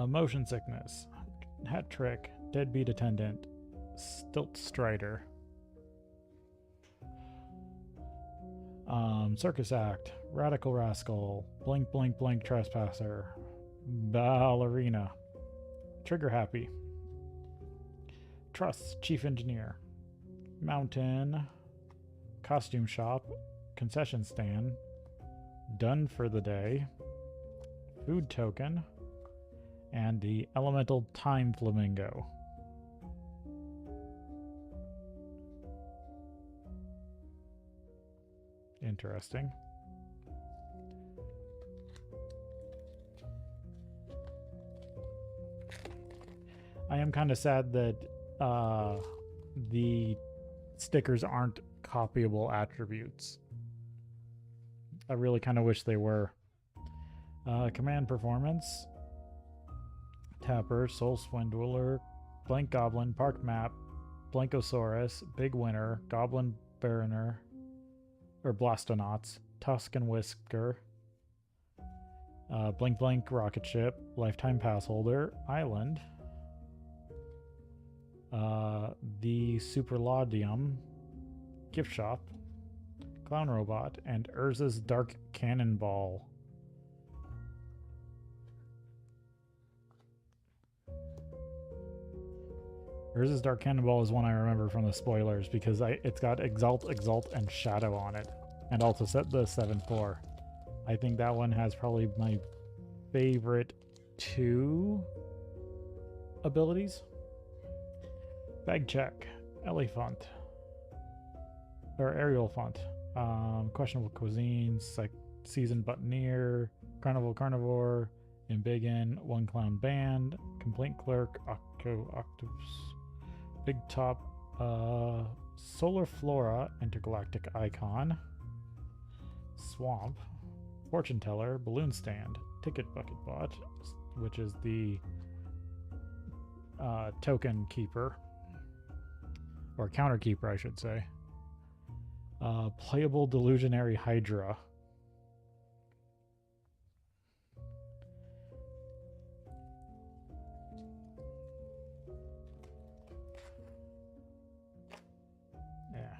Motion Sickness, Hat Trick, Deadbeat Attendant, Stilt Strider, Circus Act, Radical Rascal, Blink Blink Blink Trespasser, Ballerina, Trigger Happy, Trust Chief Engineer, Mountain, Costume Shop, Concession Stand, Done for the Day, Food Token, and the Elemental Time Flamingo. Interesting. I am kind of sad that the stickers aren't copyable attributes. I really kind of wish they were. Command performance. Tapper, Soul Swindler, Blank Goblin, Park Map, Blankosaurus, Big Winner, Goblin Baroner, or Blastonauts, Tuscan Whisker, Blink Blank Rocket Ship, Lifetime Pass Holder, Island, the Superlaudium, Gift Shop, Clown Robot, and Urza's Dark Cannonball. Urza's Dark Cannonball is one I remember from the spoilers because it's got Exalt, and Shadow on it, and also set the 7/4. I think that one has probably my favorite 2 abilities. Bag Check, Elephant, or Aerial Font, Questionable Cuisines, like Seasoned Buttoneer, Carnivore, Embiggen, One Clown Band, Complaint Clerk, Octopus, Big Top, Solar Flora, Intergalactic Icon, Swamp, Fortune Teller, Balloon Stand, Ticket Bucket Bot, which is the token keeper, or counter keeper, I should say. Playable Delusionary Hydra. Yeah.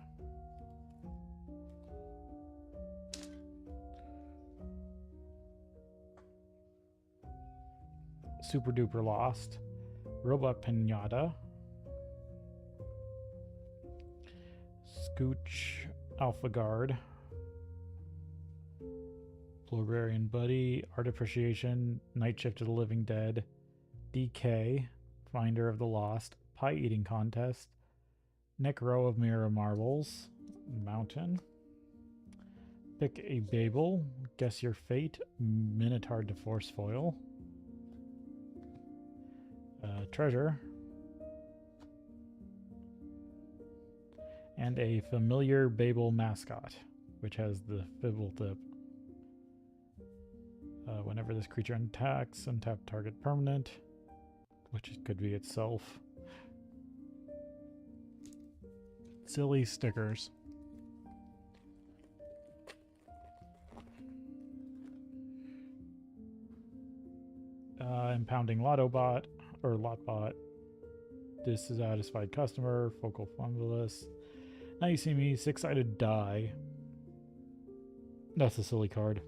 Super Duper Lost, Robot Pinata, Scooch Alpha Guard, Librarian Buddy, Art Appreciation, Night Shift of the Living Dead, DK, Finder of the Lost, Pie Eating Contest, Nick Row of Mirror Marbles, Mountain, Pick a Babel, Guess Your Fate, Minotaur to Force Foil, Treasure, and a familiar Babel mascot, which has the Fibble Tip. Whenever this creature attacks, untap target permanent, which could be itself. Silly stickers. Impounding Lottobot, or Lotbot. Dissatisfied customer, Focal Fumulus. Now you see me, 6-sided die. That's a silly card.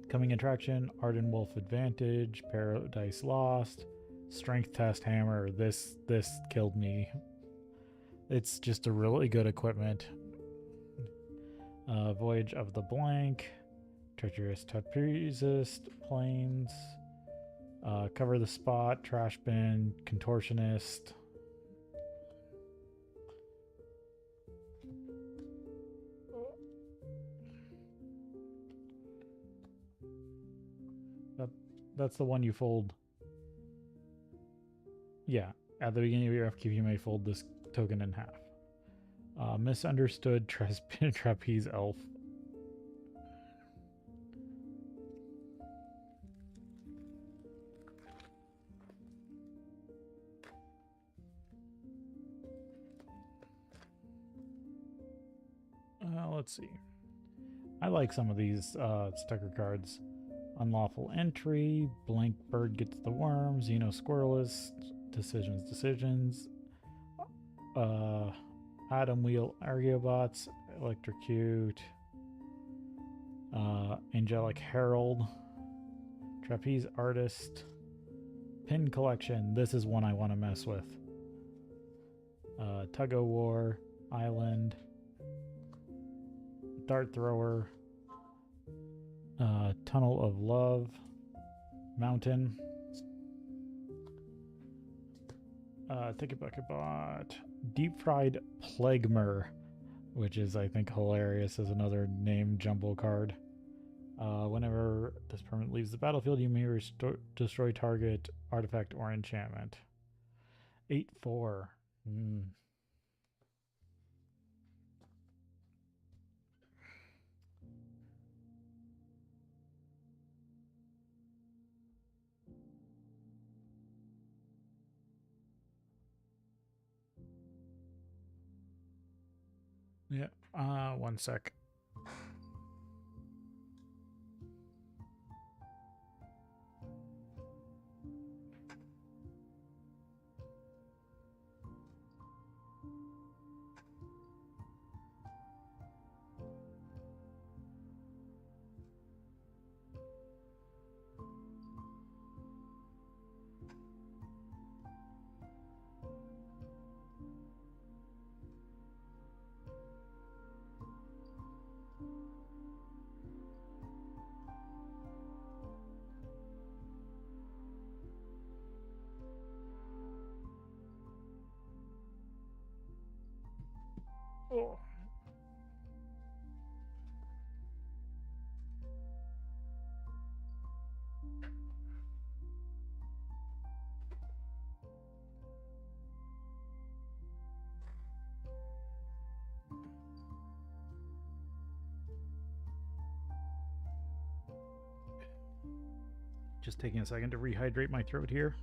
Coming attraction, Arden Wolf Advantage, Paradise Lost, Strength Test Hammer. This killed me. It's just a really good equipment. Voyage of the Blank, Treacherous Trapezist, Planes, Cover the Spot, Trash Bin, Contortionist. That's the one you fold. Yeah, at the beginning of your FQ, you may fold this token in half. Misunderstood Trapeze Elf. Let's see. I like some of these sticker cards. Unlawful Entry, Blank Bird Gets the Worm, Xeno Squirrelist, Decisions, Atom Wheel Argeobots, Electrocute, Angelic Herald, Trapeze Artist, Pin Collection. This is one I want to mess with. Tug-O-War, Island, Dart Thrower, Tunnel of Love, Mountain, Ticket Bucket Bot, Deep Fried Plaguemer, which is, I think, hilarious as another name jumble card. Whenever this permanent leaves the battlefield, you may destroy target artifact or enchantment. 8/4. Yeah, one sec. Oh. Just taking a second to rehydrate my throat here.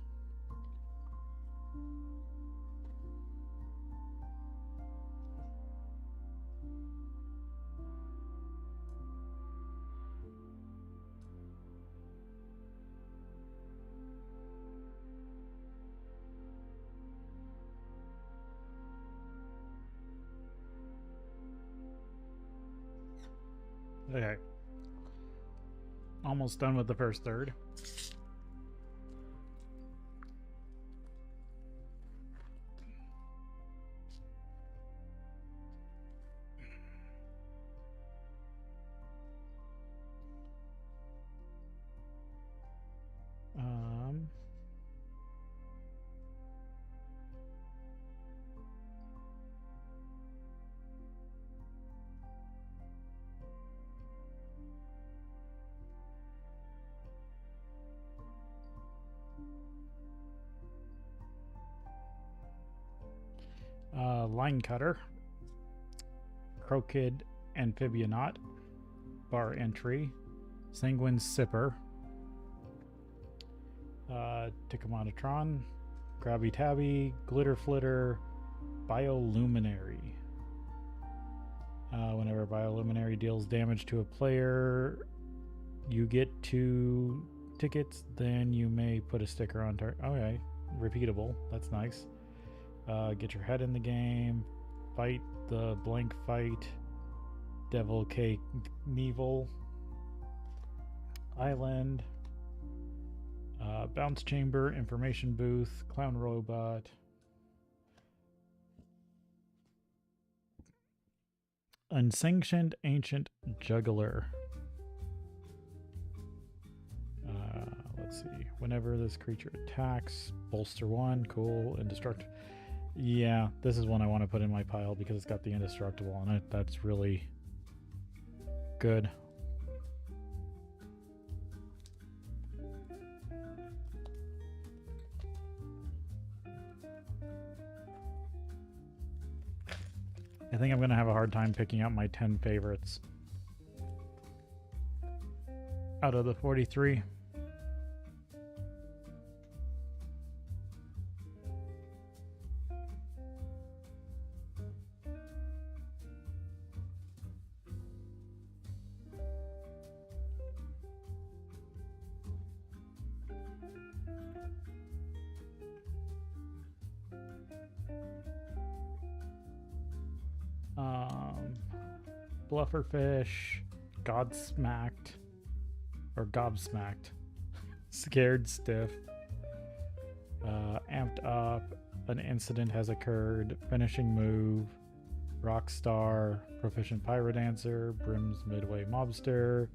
Okay. Almost done with the first third. Line cutter, crocid amphibionaut, bar entry, sanguine sipper, Ticomonotron, grabby tabby, glitter flitter, bioluminary. Whenever bioluminary deals damage to a player, you get 2 tickets, then you may put a sticker on target. Okay, repeatable, that's nice. Get your head in the game, fight the blank fight, Devil K Knievel, Island, bounce chamber, information booth, clown robot, unsanctioned ancient juggler. Let's see. Whenever this creature attacks, bolster 1, cool, indestructible. Yeah, this is one I want to put in my pile because it's got the indestructible on it. That's really good. I think I'm going to have a hard time picking out my 10 favorites out of the 43. Blufferfish, Godsmacked, or Gobsmacked, Scared Stiff, Amped Up, an incident has occurred, finishing move, Rockstar, Proficient Pyrodancer, Brim's Midway Mobster,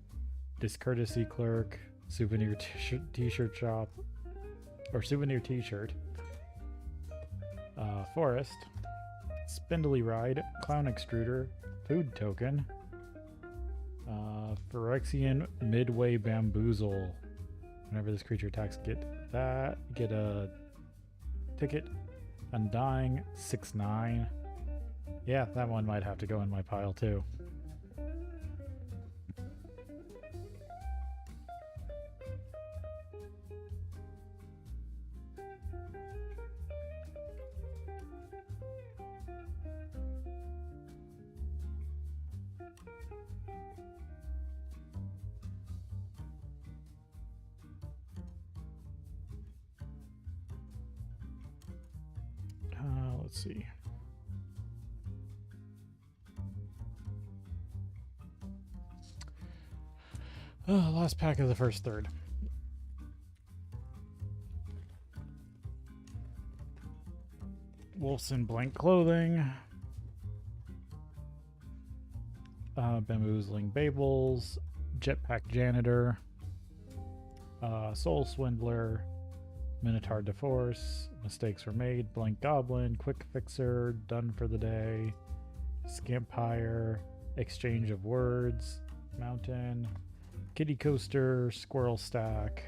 Discourtesy Clerk, Souvenir T-shirt shop, or Souvenir T-shirt, Forest, Spindly Ride, Clown Extruder, Food Token, Phyrexian Midway Bamboozle. Whenever this creature attacks, get a ticket. Undying 6/9. Yeah, that one might have to go in my pile too. Let's see. Last pack of the first third. Wolves in blank clothing. Bamboozling Babels. Jetpack Janitor. Soul Swindler. Minotaur DeForce. Mistakes were made. Blank Goblin. Quick Fixer. Done for the day. Scampire. Exchange of Words. Mountain. Kitty Coaster. Squirrel Stack.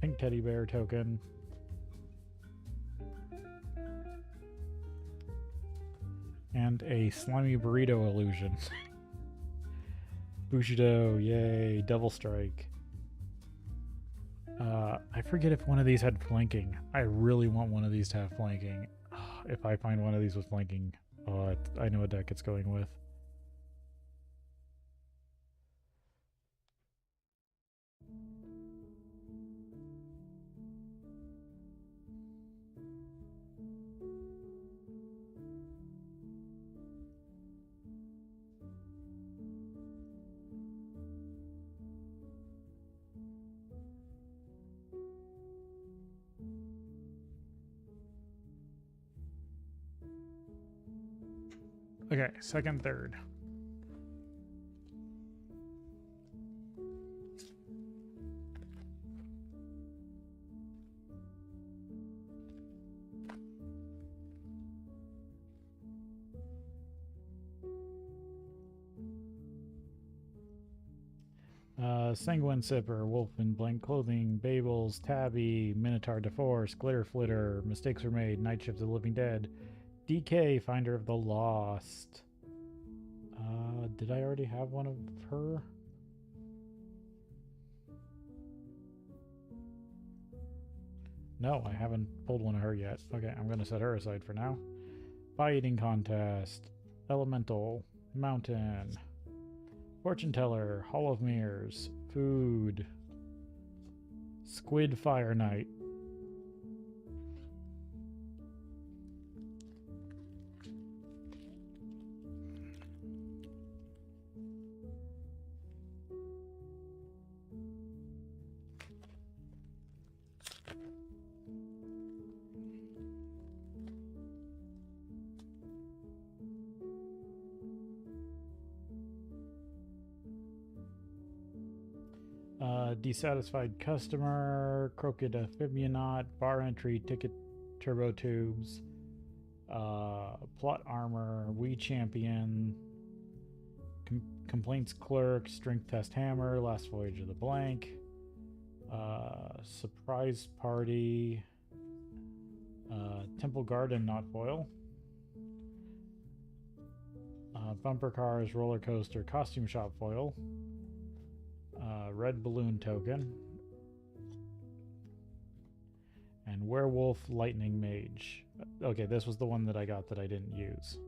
Pink Teddy Bear Token. And a Slimy Burrito Illusion. Bushido, yay, Devil Strike. I forget if one of these had flanking. I really want one of these to have flanking. If I find one of these with flanking, I know what deck it's going with. Okay, second, third. Sanguine Sipper, Wolf in Blank Clothing, Babels, Tabby, Minotaur DeForce, Glitter Flitter, Mistakes Were Made, Night Shift of the Living Dead, DK, Finder of the Lost. Did I already have one of her? No, I haven't pulled one of her yet. Okay, I'm going to set her aside for now. Pie Eating Contest, Elemental, Mountain, Fortune Teller, Hall of Mirrors, Food, Squid Fire Knight. Dissatisfied Customer, Crooked Amphibionaut, Bar Entry, Ticket Turbo Tubes, Plot Armor, We Champion, Complaints Clerk, Strength Test Hammer, Last Voyage of the Blank, Surprise Party, Temple Garden Not Foil, Bumper Cars, Roller Coaster, Costume Shop Foil, Red Balloon Token, and Werewolf Lightning Mage. Okay, this was the one that I got that I didn't use.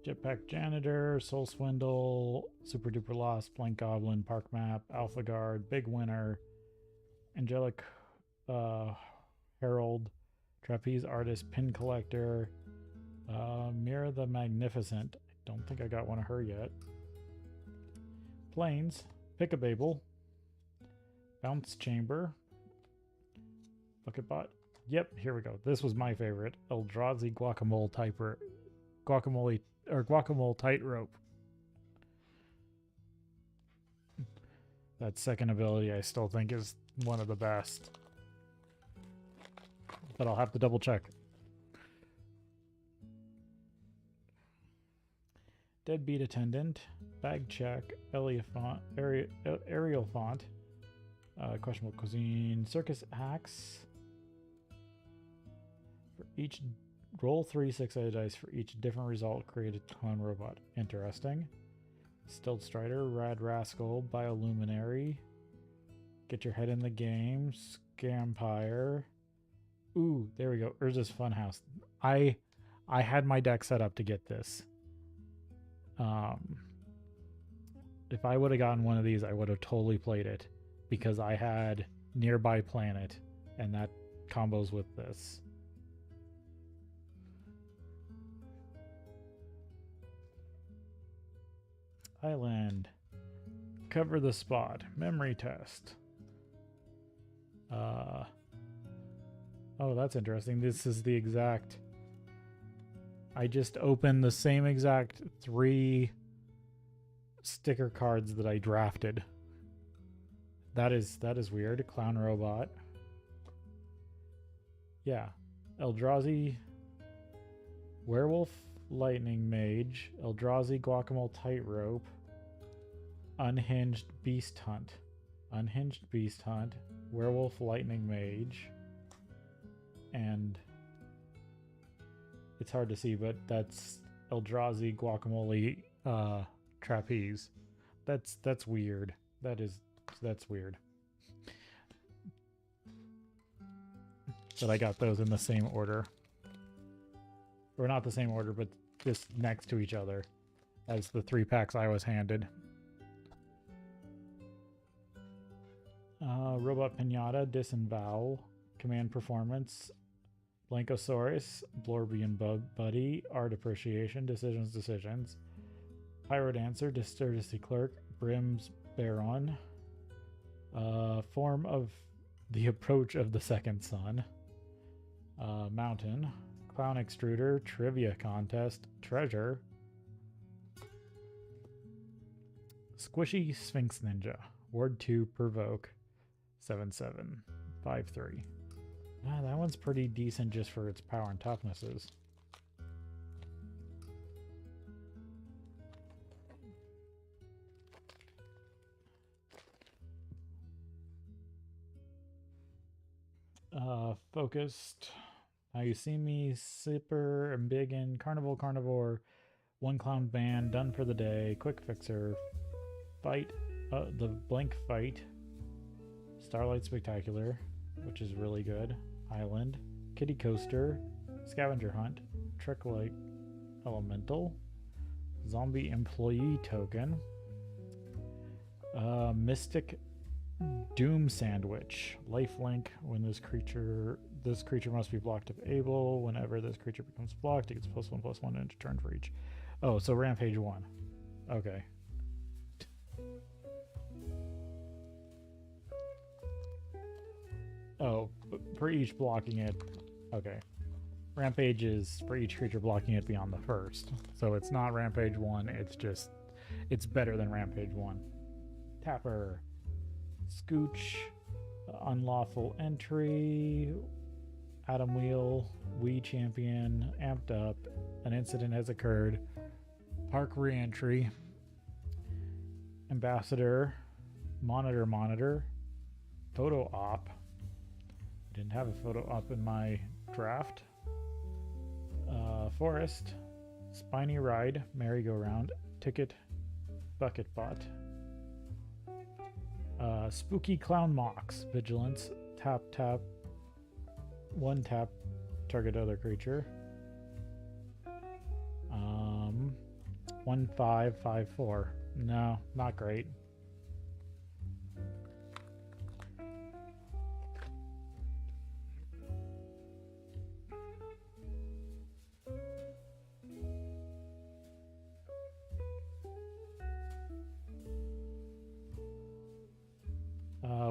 Jetpack Janitor, Soul Swindle, Super Duper Lost, Blank Goblin, Park Map, Alpha Guard, Big Winner, Angelic Herald, Trapeze Artist, Pin Collector, Mirror the Magnificent. I don't think I got one of her yet. Planes, Pick a Babel, Bounce Chamber, Bucketbot. Yep, here we go. This was my favorite. Eldrazi Guacamole Tightrope. That second ability I still think is one of the best, but I'll have to double check. Deadbeat Attendant, Bag Check, Aerial Font, Questionable Cuisine, Circus Axe. For each roll 3 6-sided dice for each different result, create a clone robot. Interesting. Stilled Strider, Rad Rascal, Bioluminary, Get Your Head in the Game, Scampire, Ooh, there we go. Urza's Funhouse. I had my deck set up to get this. If I would have gotten one of these, I would have totally played it because I had Nearby Planet, and that combos with this. Island. Cover the spot. Memory test. Oh, that's interesting. This is the exact... I just opened the same exact 3 sticker cards that I drafted. That is weird. Clown Robot. Yeah. Eldrazi Werewolf Lightning Mage. Eldrazi Guacamole Tightrope. Unhinged Beast Hunt. Unhinged Beast Hunt. Werewolf Lightning Mage. And it's hard to see, but that's Eldrazi Guacamole Trapeze. That's weird. That's weird. But I got those in the same order. Or not the same order, but just next to each other as the 3 packs I was handed. Robot Pinata, Disembowel, Command Performance, Blankosaurus, Blorbian Buddy, Art Appreciation, Decisions, Pyrodancer, Disturgesty Clerk, Brim's Baron, Form of the Approach of the Second Sun, Mountain, Clown Extruder, Trivia Contest, Treasure, Squishy Sphinx Ninja, Ward 2, Provoke, 7/7, 5/3. That one's pretty decent just for its power and toughnesses. Focused. Now You See Me, Sipper, Ambigin, Carnivore, One Clown Band, Done for the Day, Quick Fixer, Fight, the Blank Fight, Starlight Spectacular, which is really good, Island, Kitty Coaster, Scavenger Hunt, Trick-Light Elemental, Zombie Employee Token, Mystic Doom Sandwich, Lifelink. When this creature must be blocked if able. Whenever this creature becomes blocked, it gets +1/+1 into turn for each. Oh, so Rampage 1. Okay. Oh, for each blocking it. Okay. Rampage is for each creature blocking it beyond the first. So it's not Rampage 1, it's better than Rampage 1. Tapper. Scooch. Unlawful Entry. Atom Wheel. Wii Champion. Amped Up. An incident has occurred. Park Reentry. Ambassador. Monitor. Photo Op. Didn't have a photo op in my draft. Forest, Spiny Ride, Merry-Go-Round, Ticket, Bucket Bot. Spooky Clown Mox, Vigilance, Tap, 1 tap, target other creature. 1/5/5/4. No, not great.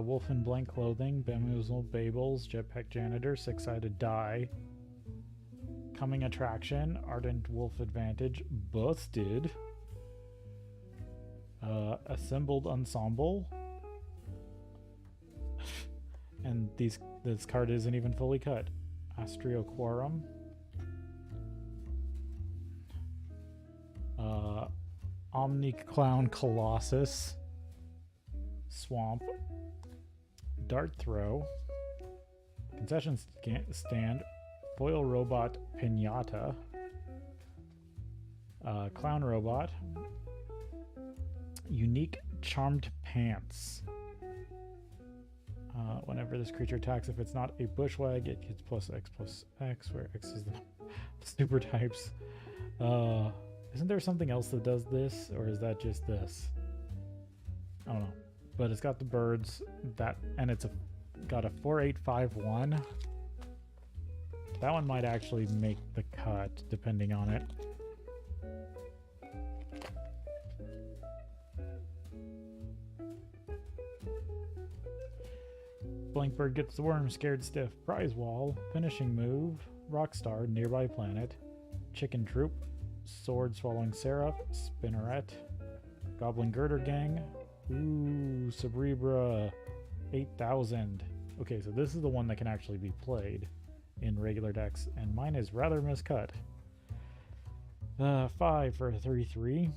Wolf in Blank Clothing, Bamboozle, Babels, Jetpack Janitor, 6-sided die. Coming Attraction, Ardent Wolf Advantage, Busted. Assembled Ensemble. And this card isn't even fully cut. Astrio Quorum. Omni Clown Colossus. Swamp. Dart Throw. Concession Stand. Foil Robot Pinata. Clown Robot. Unique Charmed Pants. Whenever this creature attacks, if it's not a bushwag, it gets +X, where X is the super types. Isn't there something else that does this, or is that just this? I don't know. But it's got the birds, and it's got a 4851. That one might actually make the cut, depending on it. Blankbird gets the worm, scared stiff, prize wall, finishing move, rockstar, nearby planet, chicken troop, sword swallowing seraph, spinneret, goblin girder gang, ooh, Cerebra 8000. Okay, so this is the one that can actually be played in regular decks, and mine is rather miscut. 5 for a 3/3.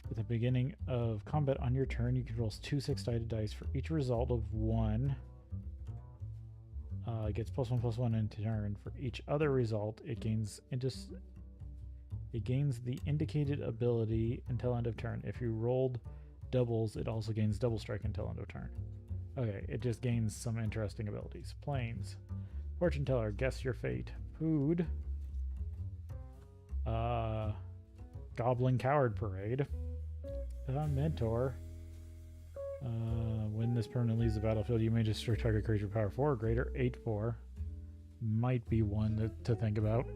At the beginning of combat on your turn, you can roll 2 6-sided dice for each result of 1. It gets +1/+1 in turn. For each other result, it gains the indicated ability until end of turn. If you rolled doubles, it also gains double strike until end of turn. Okay, it just gains some interesting abilities. Planes. Fortune teller, guess your fate. Food. Goblin coward parade. Mentor. When this permanent leaves the battlefield, you may destroy target creature power 4 or greater. 8/4 might be one to think about.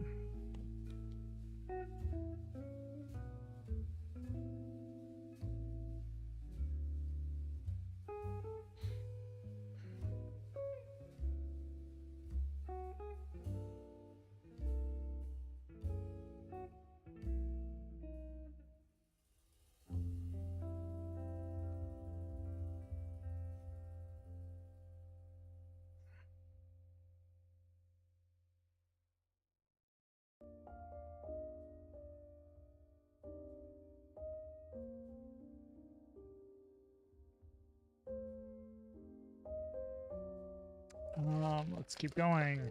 Let's keep going.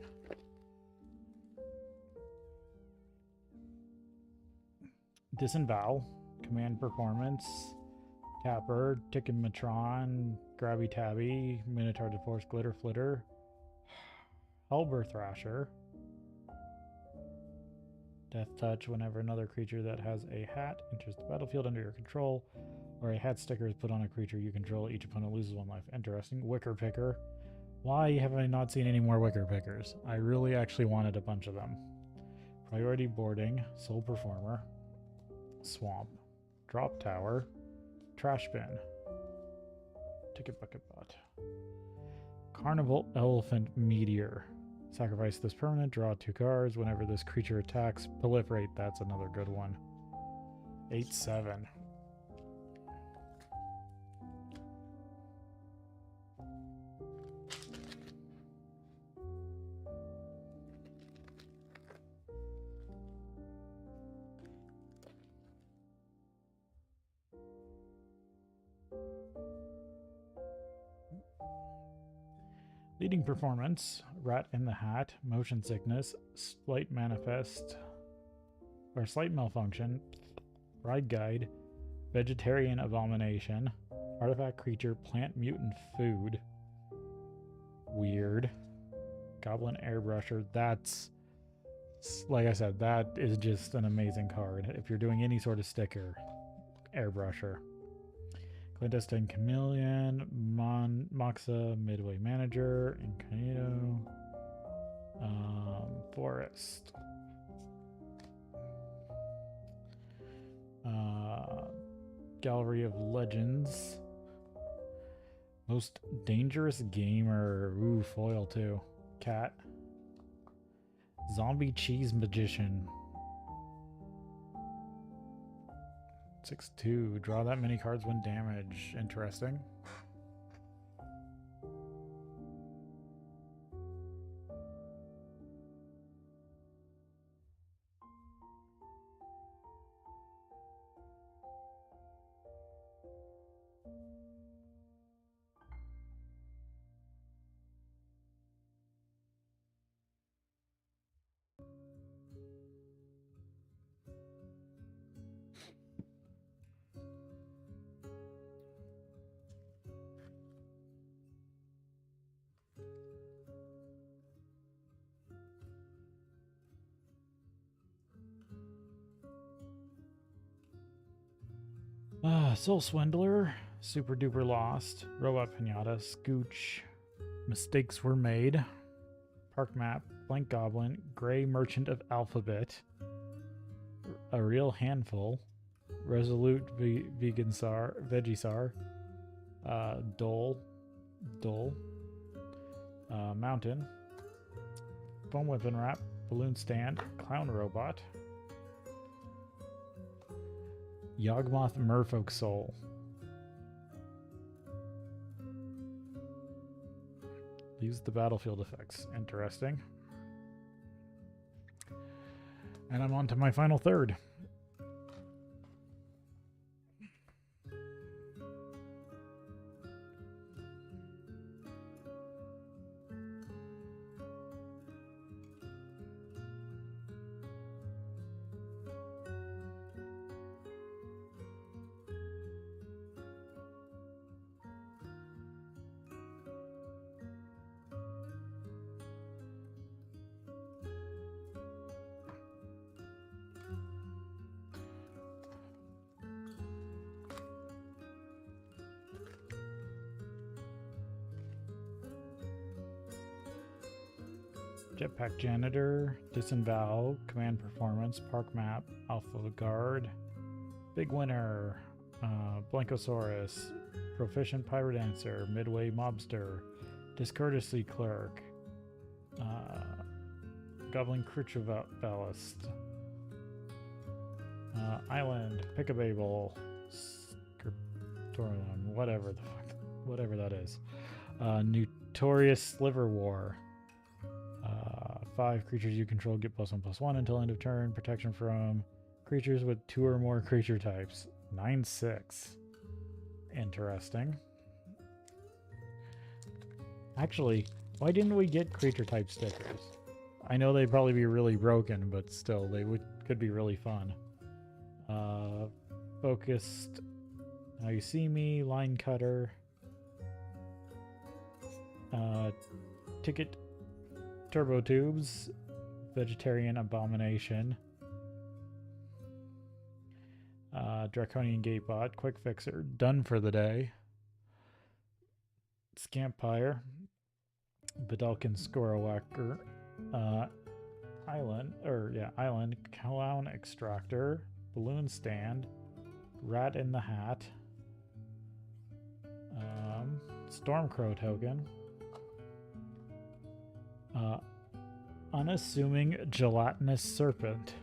Disembowel, command performance, tapper, Ticketmatron, Grabby Tabby, Minotaur DeForce, Glitter Flitter, Helber Thrasher, Death Touch whenever another creature that has a hat enters the battlefield under your control, or a hat sticker is put on a creature you control, each opponent loses 1 life. Interesting. Wicker Picker. Why have I not seen any more Wicker Pickers? I really actually wanted a bunch of them. Priority Boarding, Soul Performer, Swamp, Drop Tower, Trash Bin, Ticket Bucket Bot, Carnival Elephant Meteor. Sacrifice this permanent, draw 2 cards. Whenever this creature attacks, proliferate. That's another good one. 8/7. Leading performance, Rat in the Hat, Motion Sickness, Slight Manifest, or Slight Malfunction, Ride Guide, Vegetarian Abomination, Artifact Creature, Plant Mutant Food, Weird, Goblin Airbrusher. That's, like I said, that is just an amazing card. If you're doing any sort of sticker, Airbrusher. Clandestine Chameleon, Moxa, Midway Manager, Incognito, Forest, Gallery of Legends, Most Dangerous Gamer, ooh, foil too, Cat, Zombie Cheese Magician, 6/2. Draw that many cards when damage. Interesting. Soul Swindler, Super Duper Lost, Robot Pinata, Scooch, Mistakes Were Made, Park Map, Blank Goblin, Gray Merchant of Alphabet, A Real Handful, Resolute Vegisar, Dole, Mountain, Foam Weapon Wrap, Balloon Stand, Clown Robot, Yawgmoth Merfolk Soul. Use the battlefield effects. Interesting. And I'm on to my final third. Jetpack Janitor, Disavow, Command Performance, Park Map, Alpha Guard, Big Winner, Blankosaurus, Proficient Pyrodancer, Midway Mobster, Discourtesy Clerk, Goblin Crucivalist, Island, Pickabable, Scriptorium, whatever that is. Notorious Sliver War. 5 creatures you control get +1/+1 until end of turn. Protection from creatures with 2 or more creature types. 9/6. Interesting. Actually, why didn't we get creature type stickers? I know they'd probably be really broken, but still, they could be really fun. Focused. Now You See Me, Line Cutter. Ticket Turbo Tubes, Vegetarian Abomination, Draconian Gatebot, Quick Fixer, Done for the Day, Scampire, Vidalkin Squirrel Whacker, Island, Clown Extractor, Balloon Stand, Rat in the Hat, Stormcrow Token, Unassuming Gelatinous Serpent.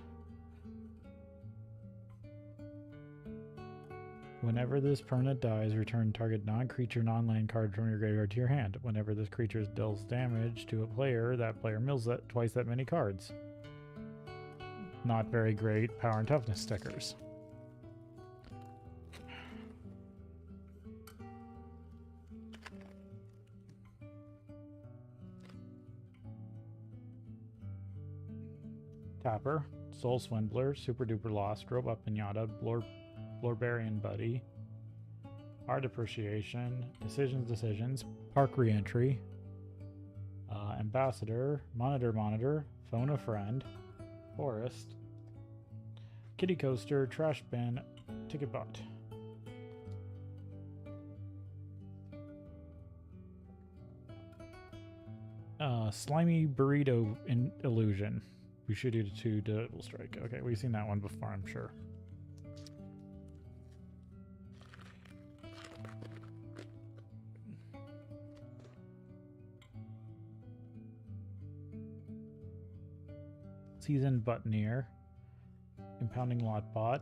Whenever this permanent dies, return target non-creature, non-land card from your graveyard to your hand. Whenever this creature deals damage to a player, that player mills twice that many cards. Not very great power and toughness stickers. Tapper, Soul Swindler, Super Duper Lost, Robot Pinata, Blorbarian Buddy, Art Appreciation, Decisions, Park Reentry, Ambassador, Monitor, Phone a Friend, Forest, Kitty Coaster, Trash Bin, Ticket Bot. Slimy Burrito Illusion. We should do 2 Double Strike. Okay, we've seen that one before, I'm sure. Seasoned Buttoneer, Impounding Lotbot,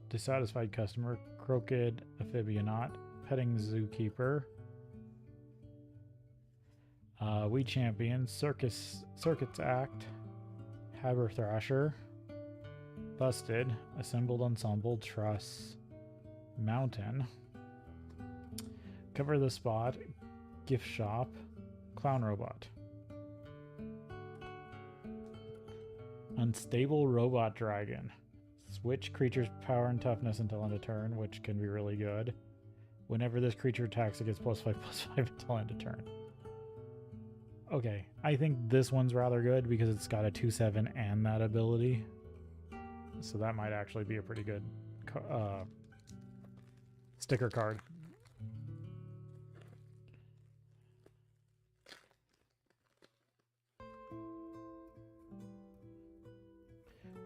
Dissatisfied Customer, Crooked Amphibionaut, Petting Zookeeper, We Champion, Circuits Act, Haber Thrasher, Busted, Assembled Ensemble, Truss, Mountain, Cover the Spot, Gift Shop, Clown Robot, Unstable Robot Dragon. Switch creature's power and toughness until end of turn, which can be really good. Whenever this creature attacks, it gets +5/+5 until end of turn. Okay, I think this one's rather good because it's got a 2/7 and that ability. So that might actually be a pretty good sticker card.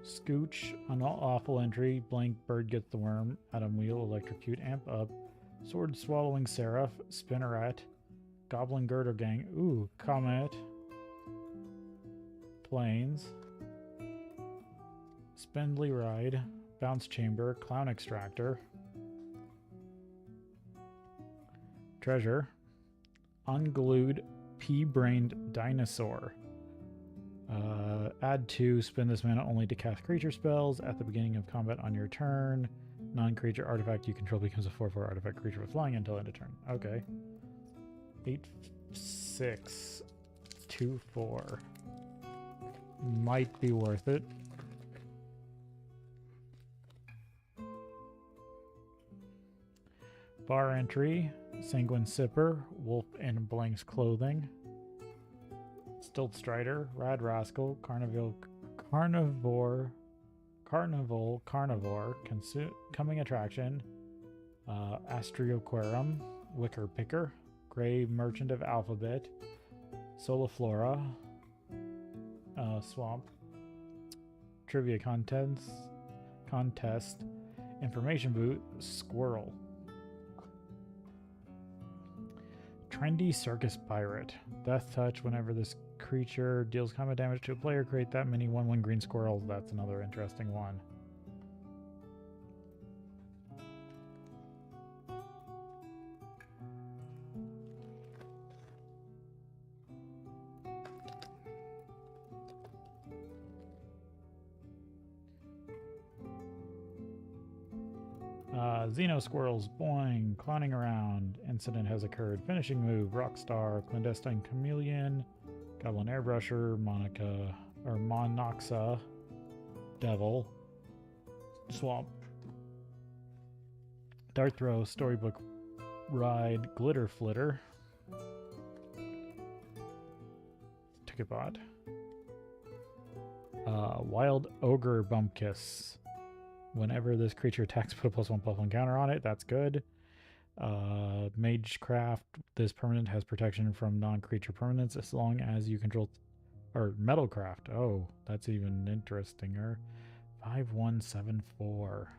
Scooch, an awful entry. Blank bird gets the worm. Atom wheel, electrocute, amp up. Sword swallowing seraph, spinneret. Goblin girder gang. Ooh, comet. Planes. Spindly ride. Bounce chamber. Clown extractor. Treasure. Unglued pea-brained dinosaur. Add 2, spend this mana only to cast creature spells at the beginning of combat on your turn. Non-creature artifact you control becomes a 4/4 artifact creature with flying until end of turn. Okay. 8/6 2/4. Might be worth it. Bar entry, Sanguine Sipper, Wolf in Blank's clothing. Stilt Strider, Rad Rascal, Carnival, Coming Attraction, Astrioquarum, Wicker Picker, Grey Merchant of Alphabet, Soliflora, Swamp, Trivia Contest, Information Boot, Squirrel. Trendy Circus Pirate. Death Touch, whenever this creature deals combat damage to a player, create that many 1/1 green squirrels. That's another interesting one. Xeno Squirrels, boing, clowning around, incident has occurred, finishing move, Rockstar, Clandestine Chameleon, Goblin Airbrusher, Monoxa, Devil, Swamp, Dart Throw, Storybook Ride, Glitter Flitter, Ticketbot, Wild Ogre Bumpkiss. Whenever this creature attacks, put a +1/+1 counter on it. That's good. Magecraft. This permanent has protection from non-creature permanents as long as you control... Or Metalcraft. Oh, that's even interestinger. 5174.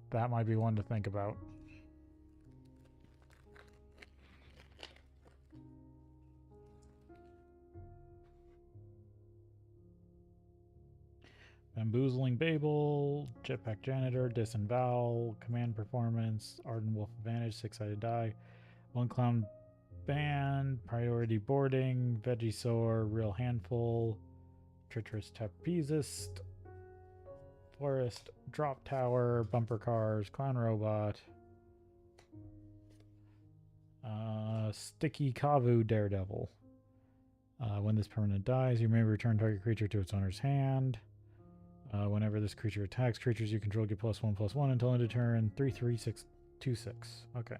That might be one to think about. Bamboozling Babel, Jetpack Janitor, Disembowel, Command Performance, Arden Wolf Advantage, 6-sided die, One Clown Band, Priority Boarding, Vegisaur, Real Handful, Treacherous Trapezist, Forest, Drop Tower, Bumper Cars, Clown Robot, Sticky Kavu Daredevil. When this permanent dies, you may return target creature to its owner's hand. Whenever this creature attacks, creatures you control get +1/+1 until end of turn. 3/3/6/26. Okay.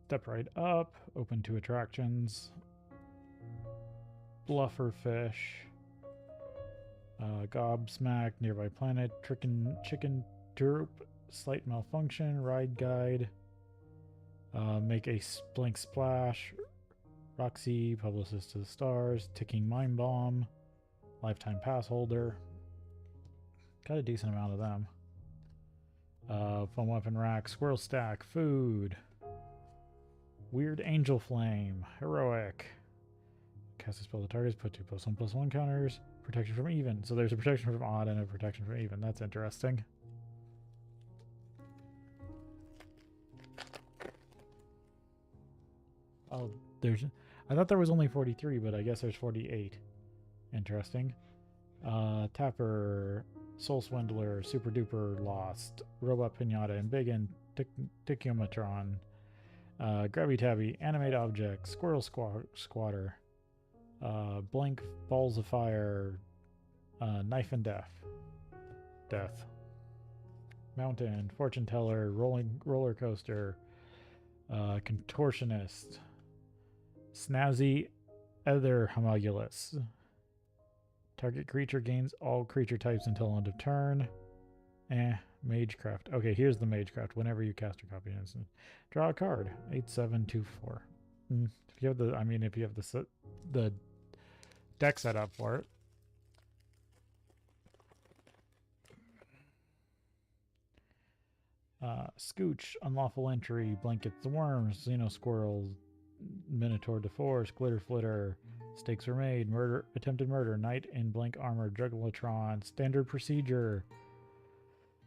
Step right up. Open to attractions. Bluffer Fish. Gobsmack. Nearby Planet. Chicken Derp, Slight Malfunction, Ride Guide, Make a Blank Splash, Roxy, Publicist to the Stars, Ticking Mind Bomb, Lifetime Pass Holder. Got a decent amount of them. Fun Weapon Rack, Squirrel Stack, Food, Weird Angel Flame, Heroic. Cast a spell to targets, put 2 +1/+1 counters, protection from even. So there's a protection from odd and a protection from even. That's interesting. Oh, I thought there was only 43, but I guess there's 48. Interesting. Tapper, Soul Swindler, Super Duper Lost, Robot Pinata, Embiggen, Dicyomatron, Grabby Tabby, Animate Object, Squirrel Squatter, Blank Balls of Fire, Knife and Death, Mountain, Fortune Teller, Roller Coaster, Contortionist. Snazzy Ether Homunculus. Target creature gains all creature types until end of turn. Magecraft. Okay, here's the Magecraft. Whenever you cast or copy an instant, draw a card. 8/7/2/4. If you have the, if you have the deck set up for it. Scooch, Unlawful Entry, Blanket the Worms, Xenosquirrels, Minotaur DeForce, Glitter Flitter, Stakes Were Made, Murder, Attempted Murder, Knight in Blank Armor, Juggletron, Standard Procedure.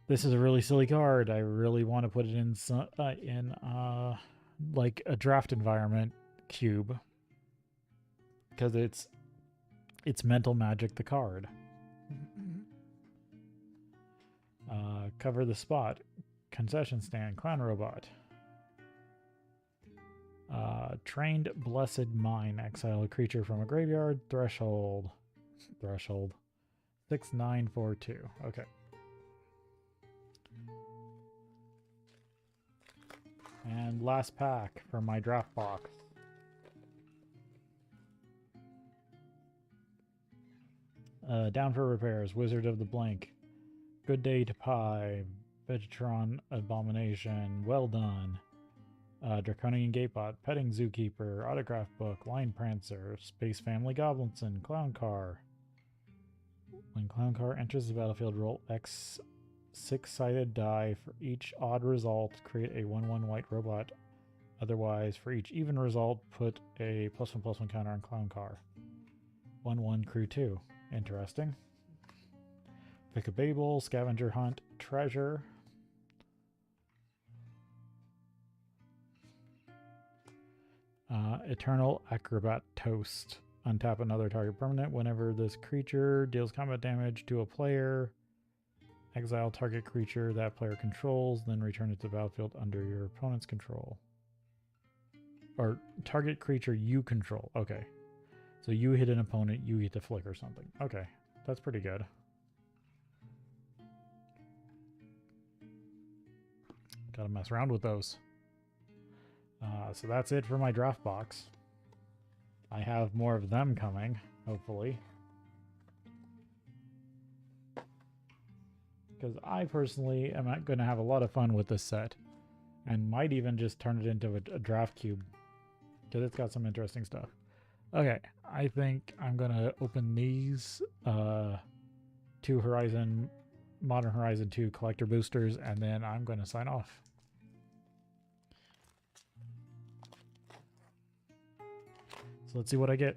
This is a really silly card. I really want to put it in like a draft environment cube because it's Mental Magic the card. Cover the Spot, Concession Stand, Clown Robot. Trained Blessed Mine, exile a creature from a graveyard. Threshold. 6/9/4/2. Okay. And last pack for my draft box. Down for Repairs, Wizard of the Blank, Good Day to Pie, Vegetron Abomination, Well Done, Draconian Gatebot, Petting Zookeeper, Autograph Book, Line Prancer, Space Family Goblinson, Clown Car. When Clown Car enters the battlefield, roll X 6-sided die. For each odd result, create a 1/1 white robot. Otherwise, for each even result, put a +1/+1 counter on Clown Car. 1/1 Crew 2. Interesting. Pick a Babel, Scavenger Hunt, Treasure. Eternal Acrobat Toast. Untap another target permanent. Whenever this creature deals combat damage to a player, exile target creature that player controls, then return it to the battlefield under your opponent's control. Or target creature you control. Okay. So you hit an opponent, you get to flick or something. Okay. That's pretty good. Gotta mess around with those. So that's it for my draft box. I have more of them coming, hopefully. Because I personally am going to have a lot of fun with this set. And might even just turn it into a draft cube. Because it's got some interesting stuff. Okay, I think I'm going to open these two Modern Horizon 2 Collector Boosters, and then I'm going to sign off. So let's see what I get.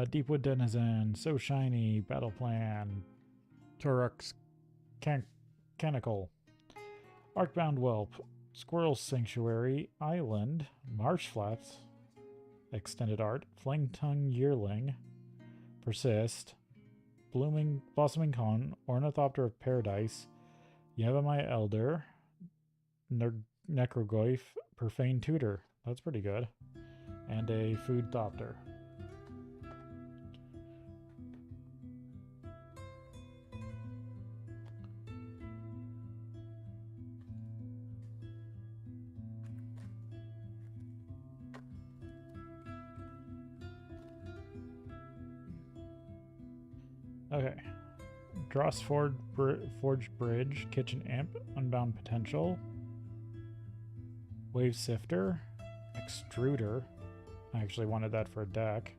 Deepwood Denizen, So Shiny, Battle Plan, Torux Canicle, Arcbound Whelp, Squirrel Sanctuary, Island, Marsh Flats, Extended Art, Fling Tongue Yearling, Persist, Blossoming Con, Ornithopter of Paradise, Yavimaya Elder, Necrogoyf, Profane Tutor. That's pretty good. And a Food Thopter. Okay. Dross Forge Bridge, Kitchen Imp, Unbound Potential, Wave Sifter, Extruder. I actually wanted that for a deck.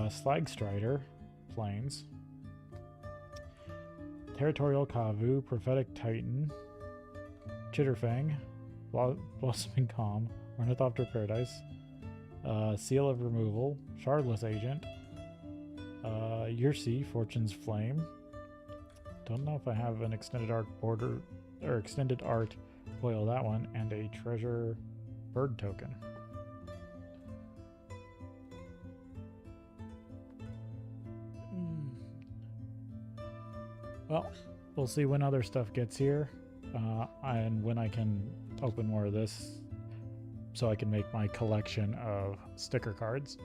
Slag Strider, Plains, Territorial Kavu, Prophetic Titan, Chitterfang, Blossoming Calm, Ornithopter Paradise, Seal of Removal, Shardless Agent, Yursi, Fortune's Flame. Don't know if I have an Extended Art border or Extended Art foil that one, and a Treasure Bird token. Well, we'll see when other stuff gets here, and when I can open more of this so I can make my collection of sticker cards.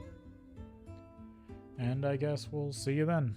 And I guess we'll see you then.